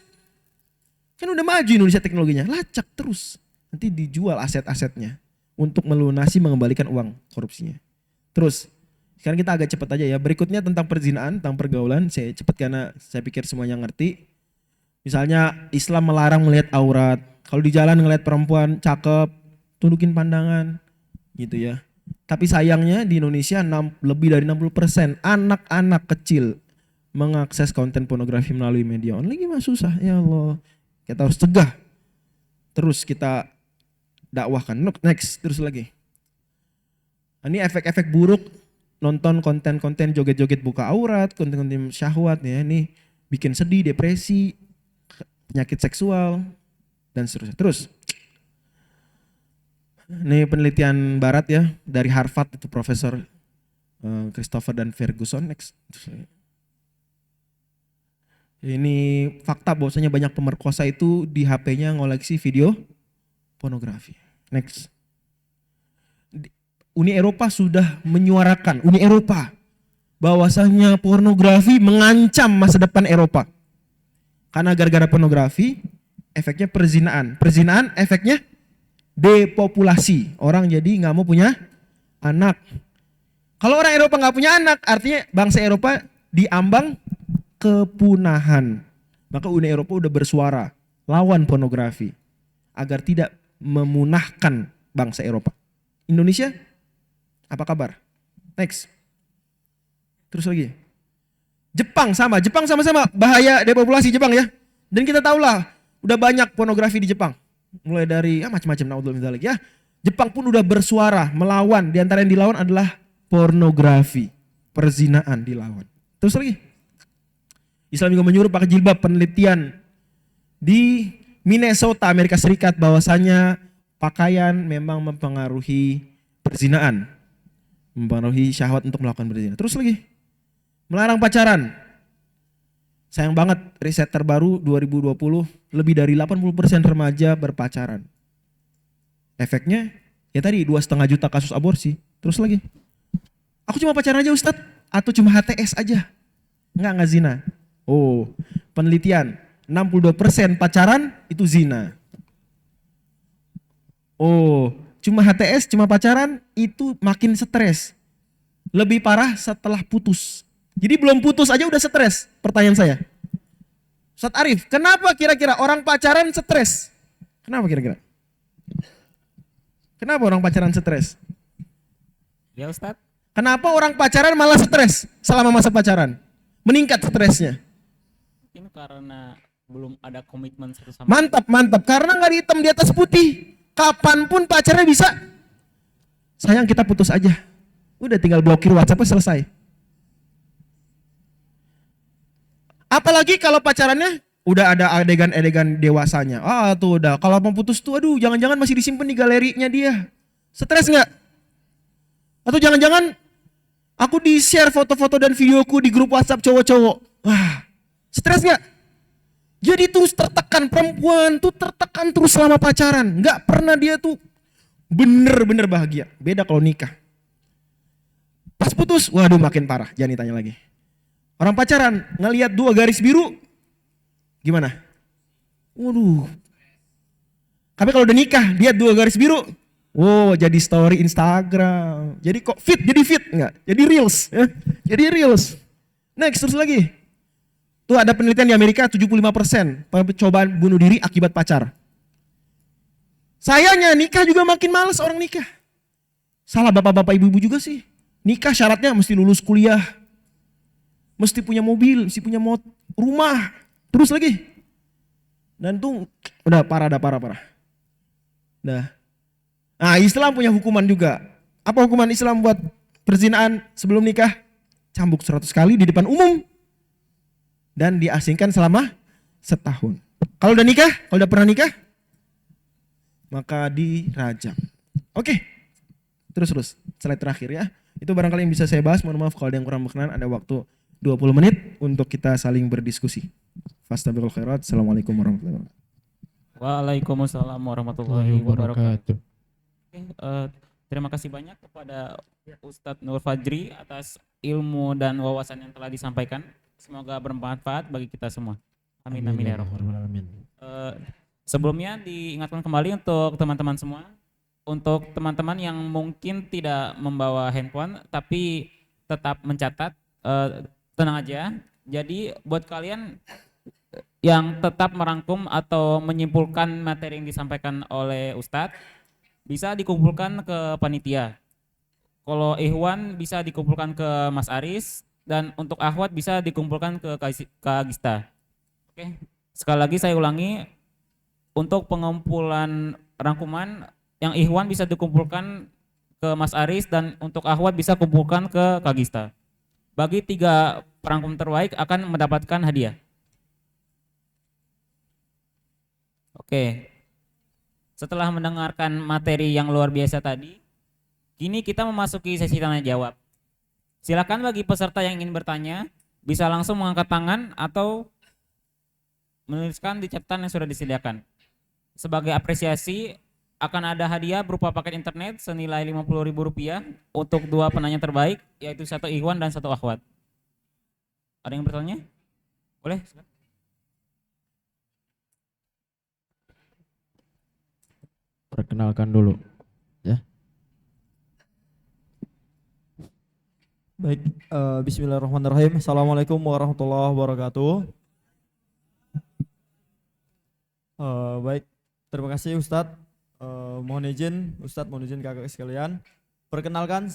Kan udah maju Indonesia teknologinya, lacak terus. Nanti dijual aset-asetnya untuk melunasi mengembalikan uang korupsinya. Terus, sekarang kita agak cepat aja ya. Berikutnya tentang perzinaan, tentang pergaulan. Saya cepat karena saya pikir semuanya ngerti. Misalnya Islam melarang melihat aurat. Kalau di jalan ngeliat perempuan cakep, tundukin pandangan gitu ya. Tapi sayangnya di Indonesia lebih dari 60% anak-anak kecil mengakses konten pornografi melalui media online. Gimana susah, ya Allah. Kita harus cegah. Terus kita dakwahkan. Next, terus lagi. Ini efek-efek buruk nonton konten-konten joget-joget buka aurat, konten-konten syahwat ya. Ini bikin sedih, depresi, penyakit seksual, dan seterusnya. Terus, ini penelitian barat ya dari Harvard itu Profesor Christopher dan Ferguson. Next. Ini fakta bahwasanya banyak pemerkosa itu di HP-nya ngoleksi video pornografi. Next. Uni Eropa sudah menyuarakan, Uni Eropa, bahwasanya pornografi mengancam masa depan Eropa. Karena gara-gara pornografi, efeknya perzinaan. Perzinaan efeknya depopulasi. Orang jadi nggak mau punya anak. Kalau orang Eropa nggak punya anak, artinya bangsa Eropa diambang kepunahan. Maka Uni Eropa udah bersuara lawan pornografi agar tidak memunahkan bangsa Eropa. Indonesia, apa kabar? Next. Terus lagi. Jepang sama-sama bahaya depopulasi Jepang ya. Dan kita tahulah udah banyak pornografi di Jepang. Mulai dari macam-macam naudzubillah ya. Jepang pun udah bersuara melawan. Di antara yang dilawan adalah pornografi, perzinaan dilawan. Terus lagi. Islam juga menyuruh pakai jilbab. Penelitian di Minnesota, Amerika Serikat bahwasanya pakaian memang mempengaruhi perzinaan. Mempengaruhi syahwat untuk melakukan berzina. Terus lagi. Melarang pacaran. Sayang banget riset terbaru 2020 lebih dari 80% remaja berpacaran. Efeknya ya tadi 2,5 juta kasus aborsi. Terus lagi. Aku cuma pacaran aja Ustadz atau cuma HTS aja. Enggak zina. Oh, penelitian 62% pacaran itu zina. Oh, cuma HTS, cuma pacaran itu makin stres. Lebih parah setelah putus. Jadi belum putus aja udah stres. Pertanyaan saya. Ustadz Arif, kenapa kira-kira orang pacaran stres? Kenapa kira-kira? Kenapa orang pacaran stres? Ya Ustadz. Kenapa orang pacaran malah stres selama masa pacaran? Meningkat stresnya. Mungkin karena belum ada komitmen satu sama lain. Mantap. Karena nggak hitam di atas putih. Kapanpun pacarnya bisa. Sayang kita putus aja. Udah tinggal blokir WhatsApp selesai. Apalagi kalau pacarannya udah ada adegan-adegan dewasanya. Tuh udah. Kalau mau putus tuh aduh jangan-jangan masih disimpan di galerinya dia. Stres nggak? Atau jangan-jangan aku di-share foto-foto dan videoku di grup WhatsApp cowok-cowok. Wah, stres gak? Jadi terus tertekan, perempuan tuh tertekan terus selama pacaran. Gak pernah dia tuh bener-bener bahagia. Beda kalau nikah. Pas putus, waduh makin parah. Jangan ditanya lagi. Orang pacaran ngelihat 2 garis biru, gimana? Waduh. Tapi kalau udah nikah, lihat 2 garis biru, wow jadi story Instagram. Jadi kok jadi fit enggak? Jadi reels. Ya. Jadi reels. Next terus lagi. Tuh ada penelitian di Amerika 75% percobaan bunuh diri akibat pacar. Sayangnya nikah juga makin males orang nikah. Salah bapak-bapak ibu-ibu juga sih. Nikah syaratnya mesti lulus kuliah. Mesti punya mobil, mesti punya rumah. Terus lagi. Dan tuh udah parah. Nah. Nah, Islam punya hukuman juga. Apa hukuman Islam buat perzinaan sebelum nikah? Cambuk 100 kali di depan umum. Dan diasingkan selama setahun. Kalau udah nikah, kalau udah pernah nikah, maka dirajam. Oke. Terus slide terakhir ya. Itu barangkali yang bisa saya bahas. Mohon maaf kalau ada yang kurang berkenan. Ada waktu 20 menit untuk kita saling berdiskusi. Fastabiqul khairat. Assalamualaikum warahmatullahi wabarakatuh. Waalaikumsalam warahmatullahi wabarakatuh. Oke, terima kasih banyak kepada Ustadz Nur Fajri atas ilmu dan wawasan yang telah disampaikan. Semoga bermanfaat bagi kita semua. Amin amin ya rabbal alamin. Sebelumnya diingatkan kembali untuk teman-teman semua, untuk teman-teman yang mungkin tidak membawa handphone tapi tetap mencatat, tenang aja. Jadi buat kalian yang tetap merangkum atau menyimpulkan materi yang disampaikan oleh Ustadz, bisa dikumpulkan ke panitia. Kalau Ikhwan bisa dikumpulkan ke Mas Aris, dan untuk Akhwat bisa dikumpulkan ke Agista. Oke, sekali lagi saya ulangi, untuk pengumpulan rangkuman yang Ikhwan bisa dikumpulkan ke Mas Aris, dan untuk Akhwat bisa kumpulkan ke Agista. Bagi 3 perangkum terbaik akan mendapatkan hadiah. Oke, setelah mendengarkan materi yang luar biasa tadi, kini kita memasuki sesi tanya jawab. Silakan bagi peserta yang ingin bertanya, bisa langsung mengangkat tangan atau menuliskan di catatan yang sudah disediakan. Sebagai apresiasi, akan ada hadiah berupa paket internet senilai Rp50.000 untuk 2 penanya terbaik, yaitu 1 Ikhwan dan 1 Akhwat. Ada yang bertanya? Boleh? Perkenalkan dulu ya. Baik, bismillahirrahmanirrahim. Assalamualaikum warahmatullahi wabarakatuh. Baik, terima kasih Ustadz. Mohon izin kakak sekalian. Perkenalkan,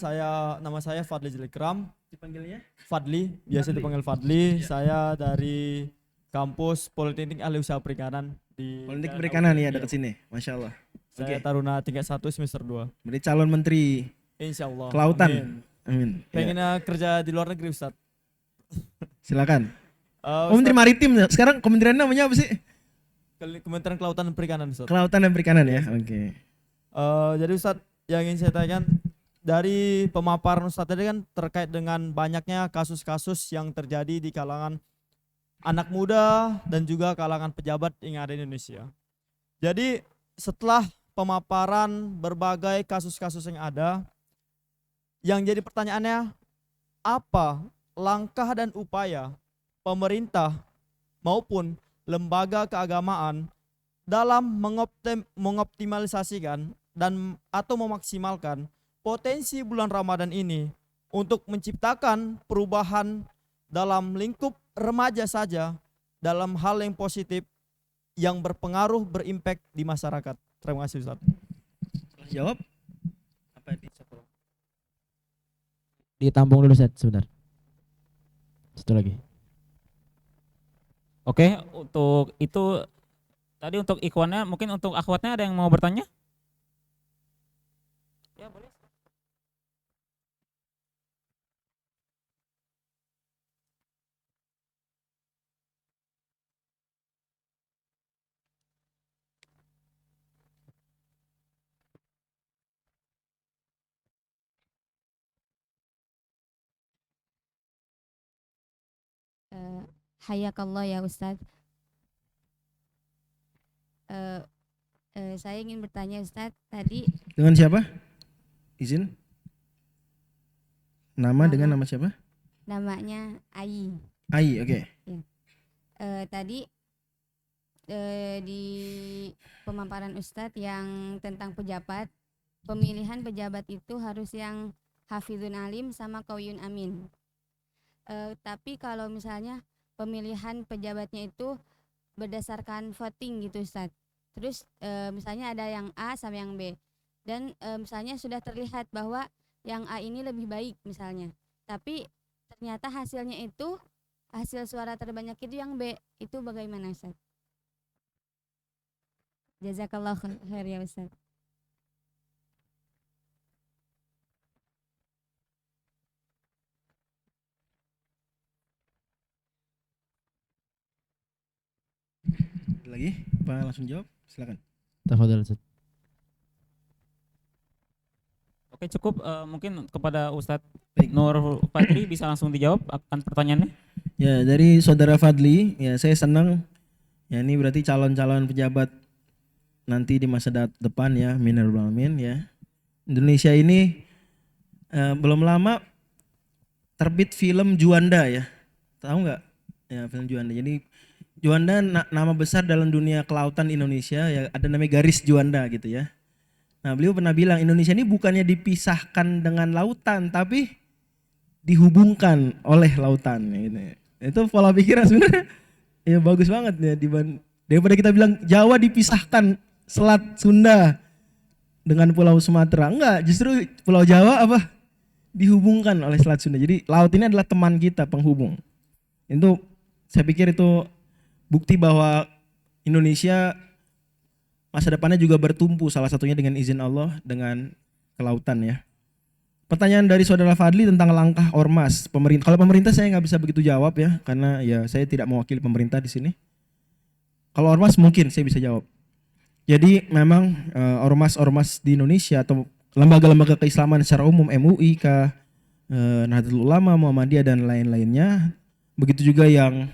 nama saya Fadli Jelikram. Dipanggilnya? Fadli, biasa dipanggil Fadli. Ya. Saya dari kampus Politeknik Ahli Usaha Perikanan di Politeknik Perikanan ya, dekat sini. Masya Allah. Saya taruna tingkat 1 semester 2. Berarti calon menteri Insyaallah. Kelautan. Amin. Pengennya kerja di luar negeri Ustadz. Silakan. Menteri Maritim. Sekarang kementerian namanya apa sih? Kementerian Kelautan dan Perikanan Ustadz. Kelautan dan Perikanan ya. Oke. Jadi Ustadz, yang ingin saya tanyakan dari pemaparan Ustadz tadi kan terkait dengan banyaknya kasus-kasus yang terjadi di kalangan anak muda dan juga kalangan pejabat yang ada di Indonesia. Jadi setelah pemaparan berbagai kasus-kasus yang ada, yang jadi pertanyaannya, apa langkah dan upaya pemerintah maupun lembaga keagamaan dalam mengoptimalisasikan dan atau memaksimalkan potensi bulan Ramadan ini untuk menciptakan perubahan dalam lingkup remaja saja, dalam hal yang positif yang berpengaruh, berimpact di masyarakat. Terima kasih Ustaz. Jawab. Apa Ditampung dulu Ustaz sebentar. Satu lagi. Oke, untuk itu tadi untuk Ikhwannya, mungkin untuk Akhwatnya ada yang mau bertanya? Ya, boleh. Hayakallah ya Ustadz. Saya ingin bertanya Ustadz, tadi Dengan siapa? Izin. Nama dengan Nama. nama siapa? namanya Ai. Ai, oke. Tadi di pemaparan Ustadz yang tentang pejabat, pemilihan pejabat itu harus yang hafizun alim sama qawiyun amin. Tapi kalau misalnya pemilihan pejabatnya itu berdasarkan voting gitu Ustadz. Terus misalnya ada yang A sama yang B. Dan misalnya sudah terlihat bahwa yang A ini lebih baik misalnya. Tapi ternyata hasilnya itu, hasil suara terbanyak itu yang B. Itu bagaimana Ustadz? Jazakallah khair ya Ustadz. Lagi? Apa langsung jawab? Silakan. Tafadhal Ustaz. Oke cukup, mungkin kepada Ustadz Baik. Nur Fadri bisa langsung dijawab akan pertanyaannya. Ya, dari saudara Fadli, ya saya senang. Ya, ini berarti calon-calon pejabat nanti di masa depan ya, minal amin ya. Indonesia ini belum lama terbit film Juanda ya. Tahu nggak? Ya, film Juanda. Jadi Juanda nama besar dalam dunia kelautan Indonesia ya, ada namanya Garis Juanda gitu ya. Nah, beliau pernah bilang Indonesia ini bukannya dipisahkan dengan lautan tapi dihubungkan oleh lautan gitu. Itu pola pikiran sebenarnya ya bagus banget ya daripada kita bilang Jawa dipisahkan Selat Sunda dengan Pulau Sumatera. Enggak, justru Pulau Jawa apa? Dihubungkan oleh Selat Sunda. Jadi laut ini adalah teman kita, penghubung. Itu saya pikir itu bukti bahwa Indonesia masa depannya juga bertumpu, salah satunya dengan izin Allah dengan kelautan ya. Pertanyaan dari saudara Fadli tentang langkah ormas pemerintah. Kalau pemerintah saya nggak bisa begitu jawab ya, karena ya saya tidak mewakili pemerintah di sini. Kalau ormas mungkin saya bisa jawab. Jadi memang ormas-ormas di Indonesia atau lembaga-lembaga keislaman secara umum, MUI, Nahdlatul Ulama, Muhammadiyah dan lain-lainnya, begitu juga yang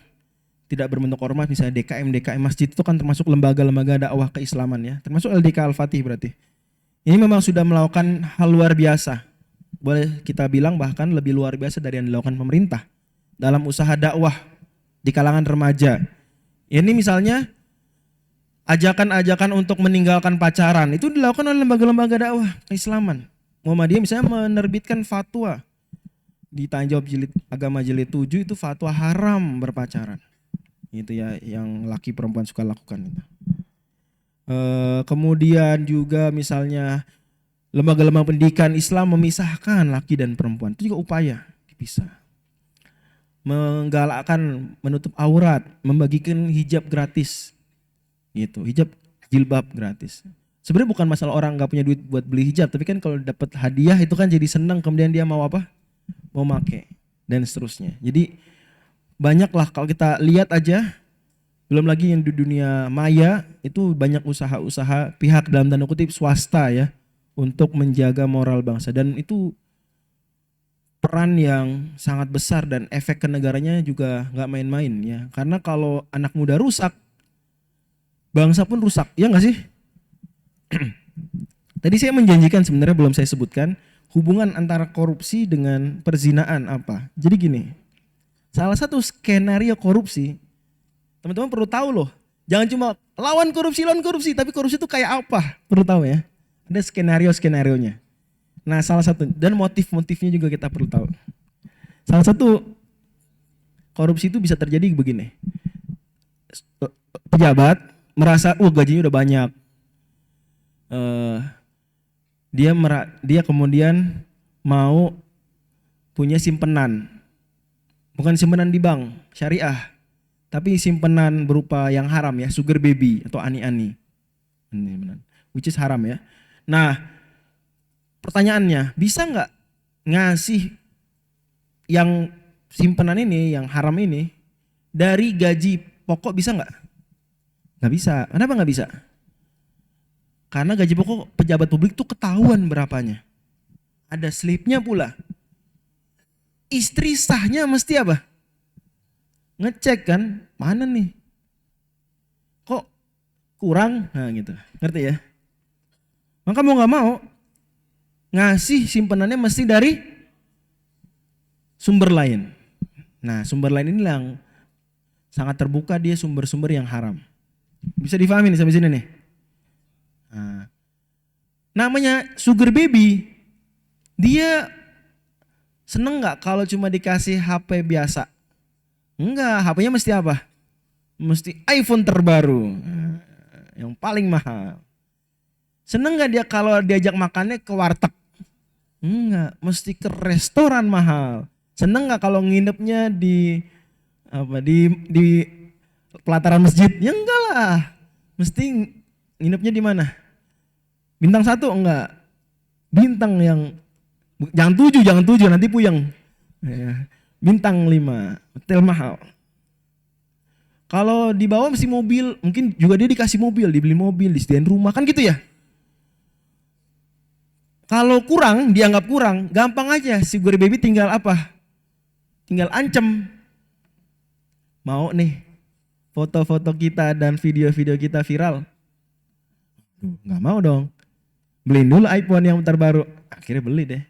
tidak berbentuk ormas, misalnya DKM masjid itu kan termasuk lembaga-lembaga dakwah keislaman ya, termasuk LDK Al-Fatih berarti. Ini memang sudah melakukan hal luar biasa. Boleh kita bilang bahkan lebih luar biasa dari yang dilakukan pemerintah dalam usaha dakwah di kalangan remaja. Ini misalnya ajakan-ajakan untuk meninggalkan pacaran itu dilakukan oleh lembaga-lembaga dakwah keislaman. Muhammadiyah misalnya menerbitkan fatwa di Tanggung Jawab Jilid Agama Jilid 7 itu fatwa haram berpacaran. Itu ya yang laki perempuan suka lakukan itu. Kemudian juga misalnya lembaga-lembaga pendidikan Islam memisahkan laki dan perempuan, itu juga upaya dipisah. Menggalakkan menutup aurat, membagikan hijab gratis, gitu, hijab jilbab gratis. Sebenarnya bukan masalah orang nggak punya duit buat beli hijab, tapi kan kalau dapat hadiah itu kan jadi senang, kemudian dia mau apa? Mau make dan seterusnya. Jadi banyaklah kalau kita lihat aja, belum lagi yang di dunia maya itu banyak usaha-usaha pihak dalam tanda kutip swasta ya untuk menjaga moral bangsa, dan itu peran yang sangat besar dan efek ke negaranya juga nggak main-main ya. Karena kalau anak muda rusak, bangsa pun rusak, ya nggak sih? Tadi saya menjanjikan sebenarnya belum saya sebutkan hubungan antara korupsi dengan perzinaan apa. Jadi gini. Salah satu skenario korupsi, teman-teman perlu tahu loh. Jangan cuma lawan korupsi, tapi korupsi itu kayak apa? Perlu tahu ya. Ada skenario-skenarionya. Nah, salah satu dan motif-motifnya juga kita perlu tahu. Salah satu korupsi itu bisa terjadi begini. Pejabat merasa, gajinya udah banyak. Dia kemudian mau punya simpenan. Bukan simpenan di bank syariah, tapi simpenan berupa yang haram ya, sugar baby atau ani-ani, which is haram ya. Nah, pertanyaannya, bisa nggak ngasih yang simpenan ini, yang haram ini dari gaji pokok, bisa nggak? Nggak bisa. Kenapa nggak bisa? Karena gaji pokok pejabat publik tuh ketahuan berapanya, ada slipnya pula. Istri sahnya mesti apa? ngecek kan, mana nih? Kok kurang? Nah gitu, ngerti ya? Maka mau nggak mau ngasih simpenannya mesti dari sumber lain. Nah sumber lain ini yang sangat terbuka, dia sumber-sumber yang haram. Bisa difahami nih sampai sini nih. Nah, namanya sugar baby, dia seneng nggak kalau cuma dikasih HP biasa? Enggak, HP-nya mesti apa? Mesti iPhone terbaru, yang paling mahal. Seneng nggak dia kalau diajak makannya ke warteg? Enggak, mesti ke restoran mahal. Seneng nggak kalau nginepnya di pelataran masjid? Ya enggak lah, mesti nginepnya di mana? Bintang 1 enggak, bintang yang jangan 7 nanti puyeng. Ya. Bintang 5, hotel mahal. Kalau di bawah mesti mobil, mungkin juga dia dikasih mobil, dibeli mobil, disediain rumah, kan gitu ya. Kalau kurang, dianggap kurang, gampang aja sugar baby tinggal apa? Tinggal ancem. Mau nih foto-foto kita dan video-video kita viral? Nggak mau dong. Beliin dulu iPhone yang terbaru. Akhirnya beli deh.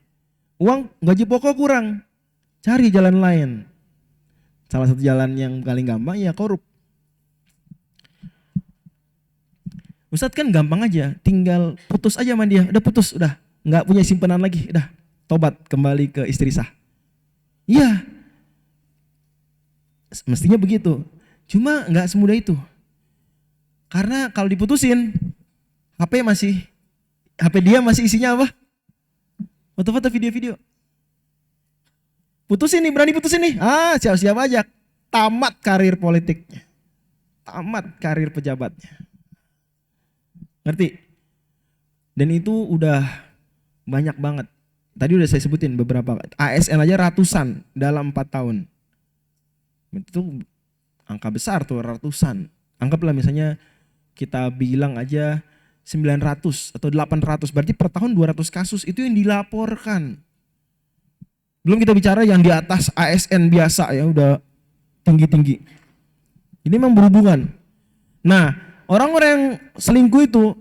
Uang gaji pokok kurang, cari jalan lain. Salah satu jalan yang paling gampang ya korup. Ustadz kan gampang aja, tinggal putus aja sama dia. Udah putus, udah nggak punya simpanan lagi, udah tobat kembali ke istri sah. Iya, mestinya begitu. Cuma nggak semudah itu. Karena kalau diputusin, HP dia masih isinya apa? Foto-foto, video-video. Putusin nih, berani putusin nih. Siap-siap aja. Tamat karir politiknya. Tamat karir pejabatnya. Ngerti? Dan itu udah banyak banget. Tadi udah saya sebutin beberapa. ASN aja ratusan dalam 4 tahun. Itu angka besar tuh, ratusan. Anggaplah misalnya kita bilang aja 900 atau 800, berarti per tahun 200 kasus itu yang dilaporkan. Belum kita bicara yang di atas ASN biasa ya, udah tinggi-tinggi. Ini memang berhubungan. Nah, orang-orang yang selingkuh itu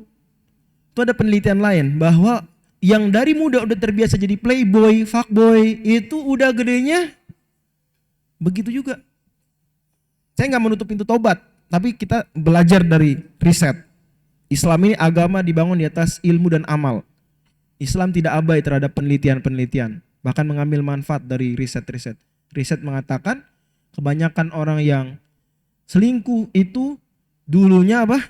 ada penelitian lain bahwa yang dari muda udah terbiasa jadi playboy, fuckboy, itu udah gedenya begitu juga. Saya nggak menutup pintu tobat, tapi kita belajar dari riset. Islam ini agama dibangun di atas ilmu dan amal. Islam tidak abai terhadap penelitian-penelitian, bahkan mengambil manfaat dari riset-riset. Riset mengatakan kebanyakan orang yang selingkuh itu dulunya apa?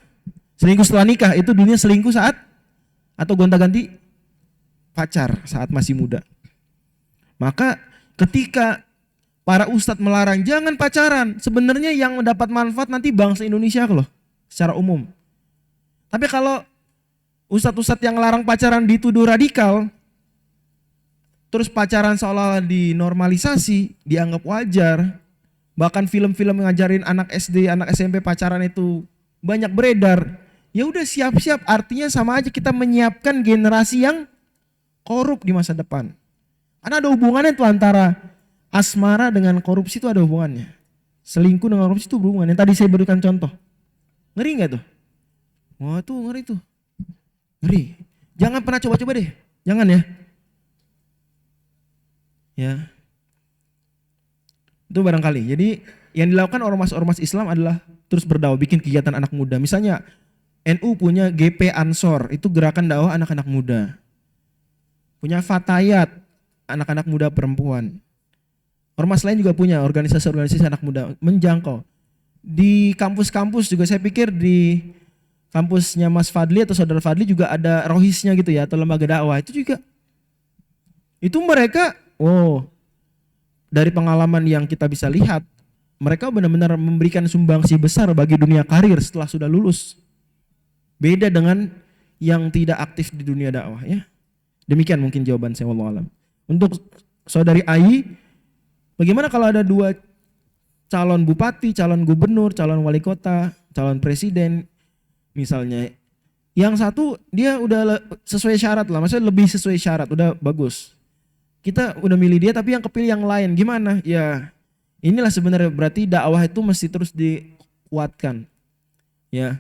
Selingkuh setelah nikah itu dulunya selingkuh saat atau gonta-ganti pacar saat masih muda. Maka ketika para ustadz melarang jangan pacaran, sebenarnya yang mendapat manfaat nanti bangsa Indonesia loh secara umum. Tapi kalau ustadz-ustadz yang larang pacaran dituduh radikal, terus pacaran seolah-olah dinormalisasi, dianggap wajar, bahkan film-film ngajarin anak SD, anak SMP pacaran itu banyak beredar, ya udah siap-siap, artinya sama aja kita menyiapkan generasi yang korup di masa depan. Karena ada hubungannya tuh antara asmara dengan korupsi itu ada hubungannya. Selingkuh dengan korupsi itu berhubungan. Yang tadi saya berikan contoh. Ngeri nggak tuh? Wah tuh ngeri tuh. Ngeri. Jangan pernah coba-coba deh. Jangan ya. Ya. Itu barangkali. Jadi yang dilakukan ormas-ormas Islam adalah terus berdakwah, bikin kegiatan anak muda. Misalnya NU punya GP Ansor, itu gerakan dakwah anak-anak muda. Punya Fatayat, anak-anak muda perempuan. Ormas lain juga punya organisasi-organisasi anak muda menjangkau. Di kampus-kampus juga saya pikir di kampusnya Mas Fadli atau Saudara Fadli juga ada rohisnya gitu ya, atau lembaga dakwah itu juga. Itu mereka, dari pengalaman yang kita bisa lihat, mereka benar-benar memberikan sumbangsi besar bagi dunia karir setelah sudah lulus. Beda dengan yang tidak aktif di dunia dakwah ya. Demikian mungkin jawaban saya, wallahu alam. Untuk Saudari Ai, bagaimana kalau ada 2 calon bupati, calon gubernur, calon wali kota, calon presiden misalnya. Yang satu dia udah sesuai syarat lah, maksudnya lebih sesuai syarat, udah bagus. Kita udah milih dia tapi yang kepilih yang lain, gimana? Ya Inilah sebenarnya berarti dakwah itu mesti terus dikuatkan. Ya.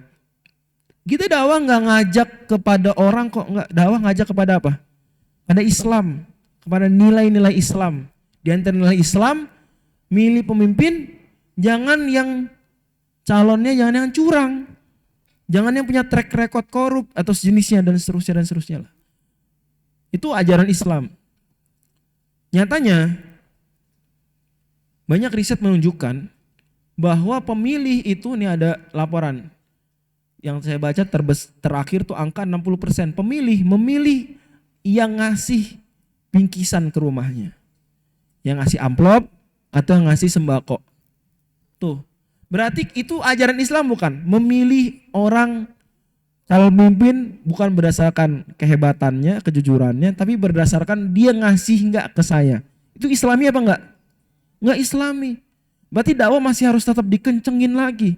Kita dakwah nggak ngajak kepada orang kok, nggak, dakwah ngajak kepada apa? Pada Islam, kepada nilai-nilai Islam. Di antara nilai Islam, milih pemimpin jangan yang calonnya jangan yang curang. Jangan yang punya track record korup atau sejenisnya dan seterusnya lah. Itu ajaran Islam. Nyatanya banyak riset menunjukkan bahwa pemilih itu, ini ada laporan yang saya baca terakhir tuh angka 60% pemilih memilih yang ngasih bingkisan ke rumahnya. Yang ngasih amplop atau yang ngasih sembako. Tuh. Berarti itu ajaran Islam bukan? Memilih orang calon pemimpin bukan berdasarkan kehebatannya, kejujurannya, tapi berdasarkan dia ngasih enggak ke saya. Itu Islami apa enggak? Enggak Islami. Berarti dakwah masih harus tetap dikencengin lagi.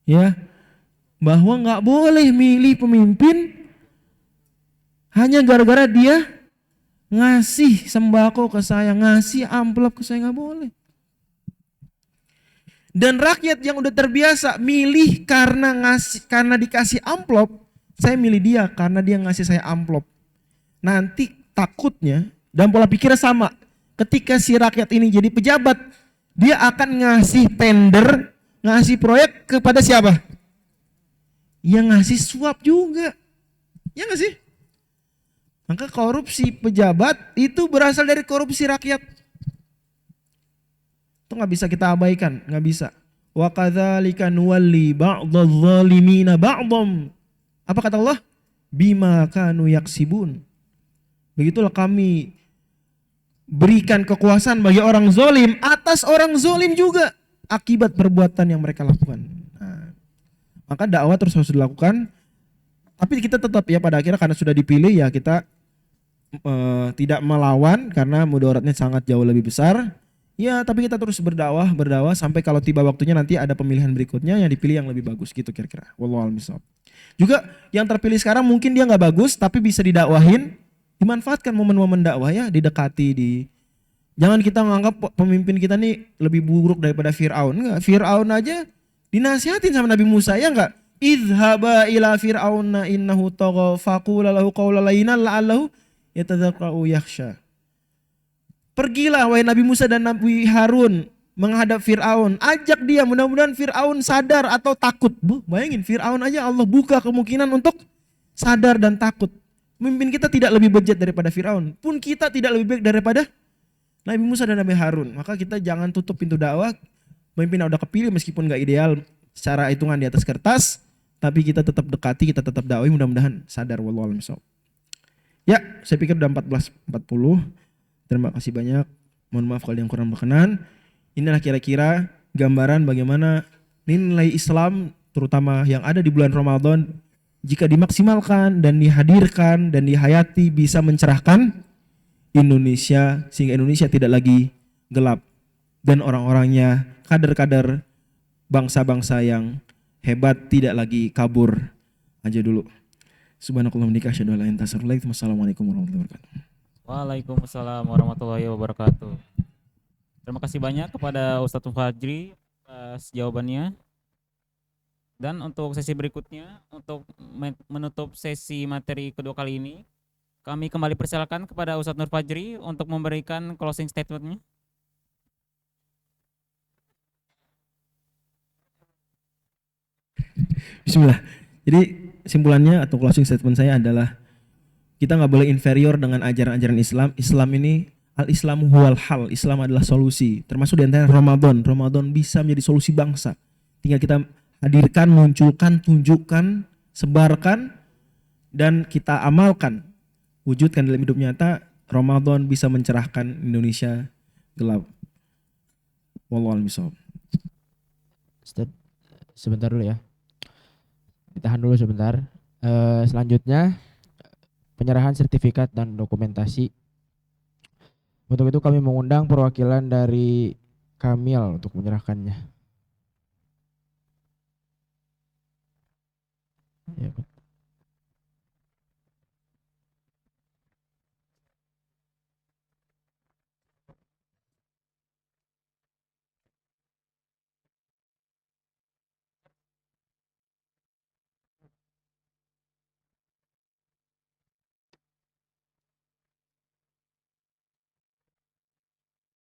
Ya. Bahwa enggak boleh milih pemimpin hanya gara-gara dia ngasih sembako ke saya, ngasih amplop ke saya, enggak boleh. Dan rakyat yang udah terbiasa milih karena dikasih amplop, saya milih dia karena dia ngasih saya amplop. Nanti takutnya dan pola pikirnya sama. Ketika si rakyat ini jadi pejabat, dia akan ngasih tender, ngasih proyek kepada siapa? Yang ngasih suap juga. Ya nggak sih? Maka korupsi pejabat itu berasal dari korupsi rakyat. Itu nggak bisa kita abaikan, nggak bisa. Wa kadzalika nuwalli ba'dadh zalimina ba'dhum. Apa kata Allah? Bima kanu yaksibun. Begitulah kami berikan kekuasaan bagi orang zalim atas orang zalim juga akibat perbuatan yang mereka lakukan. Nah, maka dakwah terus harus dilakukan. Tapi kita tetap ya pada akhirnya karena sudah dipilih ya kita tidak melawan karena mudaratnya sangat jauh lebih besar. Ya, tapi kita terus berdakwah sampai kalau tiba waktunya nanti ada pemilihan berikutnya yang dipilih yang lebih bagus gitu kira-kira. Wallahu a'lam bishawab. Juga yang terpilih sekarang mungkin dia nggak bagus tapi bisa didakwahin, dimanfaatkan momen-momen dakwah ya, didekati Jangan kita menganggap pemimpin kita nih lebih buruk daripada Fir'aun. Enggak, Fir'aun aja dinasihatin sama Nabi Musa ya enggak? Idhaba ila fir'auna innahu tagha faqula lahu qawlan layyinan la'allahu yatadzakkau yakhsha. Pergilah wahai Nabi Musa dan Nabi Harun menghadap Fir'aun. Ajak dia, mudah-mudahan Fir'aun sadar atau takut. Bayangin Fir'aun aja Allah buka kemungkinan untuk sadar dan takut. Pemimpin kita tidak lebih bejat daripada Fir'aun. Pun kita tidak lebih baik daripada Nabi Musa dan Nabi Harun. Maka kita jangan tutup pintu dakwah. Pemimpin udah kepilih meskipun gak ideal secara hitungan di atas kertas. Tapi kita tetap dekati, kita tetap dakwah, mudah-mudahan sadar. Wallahu a'lam bishawab. Ya, saya pikir udah 14.40. Terima kasih banyak. Mohon maaf kalau yang kurang berkenan. Inilah kira-kira gambaran bagaimana nilai Islam terutama yang ada di bulan Ramadan jika dimaksimalkan dan dihadirkan dan dihayati bisa mencerahkan Indonesia sehingga Indonesia tidak lagi gelap dan orang-orangnya kader-kader bangsa-bangsa yang hebat tidak lagi kabur aja dulu. Subhanakallahumma wa bihamdika asyhadu an la ilaha illa anta astaghfiruka wa atubu ilaik. Wassalamualaikum warahmatullahi wabarakatuh. Waalaikumsalam warahmatullahi wabarakatuh. Terima kasih banyak kepada Ustadz Fajri atas jawabannya. Dan untuk sesi berikutnya, untuk menutup sesi materi kedua kali ini, kami kembali persilakan kepada Ustadz Nur Fajri untuk memberikan closing statement-nya. Bismillah. Jadi simpulannya atau closing statement saya adalah kita nggak boleh inferior dengan ajaran-ajaran Islam. Islam ini al-Islamu huwal hal. Islam adalah solusi. Termasuk di antara Ramadan. Ramadan bisa menjadi solusi bangsa. Tinggal kita hadirkan, munculkan, tunjukkan, sebarkan, dan kita amalkan. Wujudkan dalam hidup nyata. Ramadan bisa mencerahkan Indonesia gelap. Wallahu a'lam bishawab. Ustaz, sebentar dulu ya. Ditahan dulu sebentar. Selanjutnya penyerahan sertifikat dan dokumentasi. Untuk itu kami mengundang perwakilan dari Kamil untuk menyerahkannya. Ya, Pak.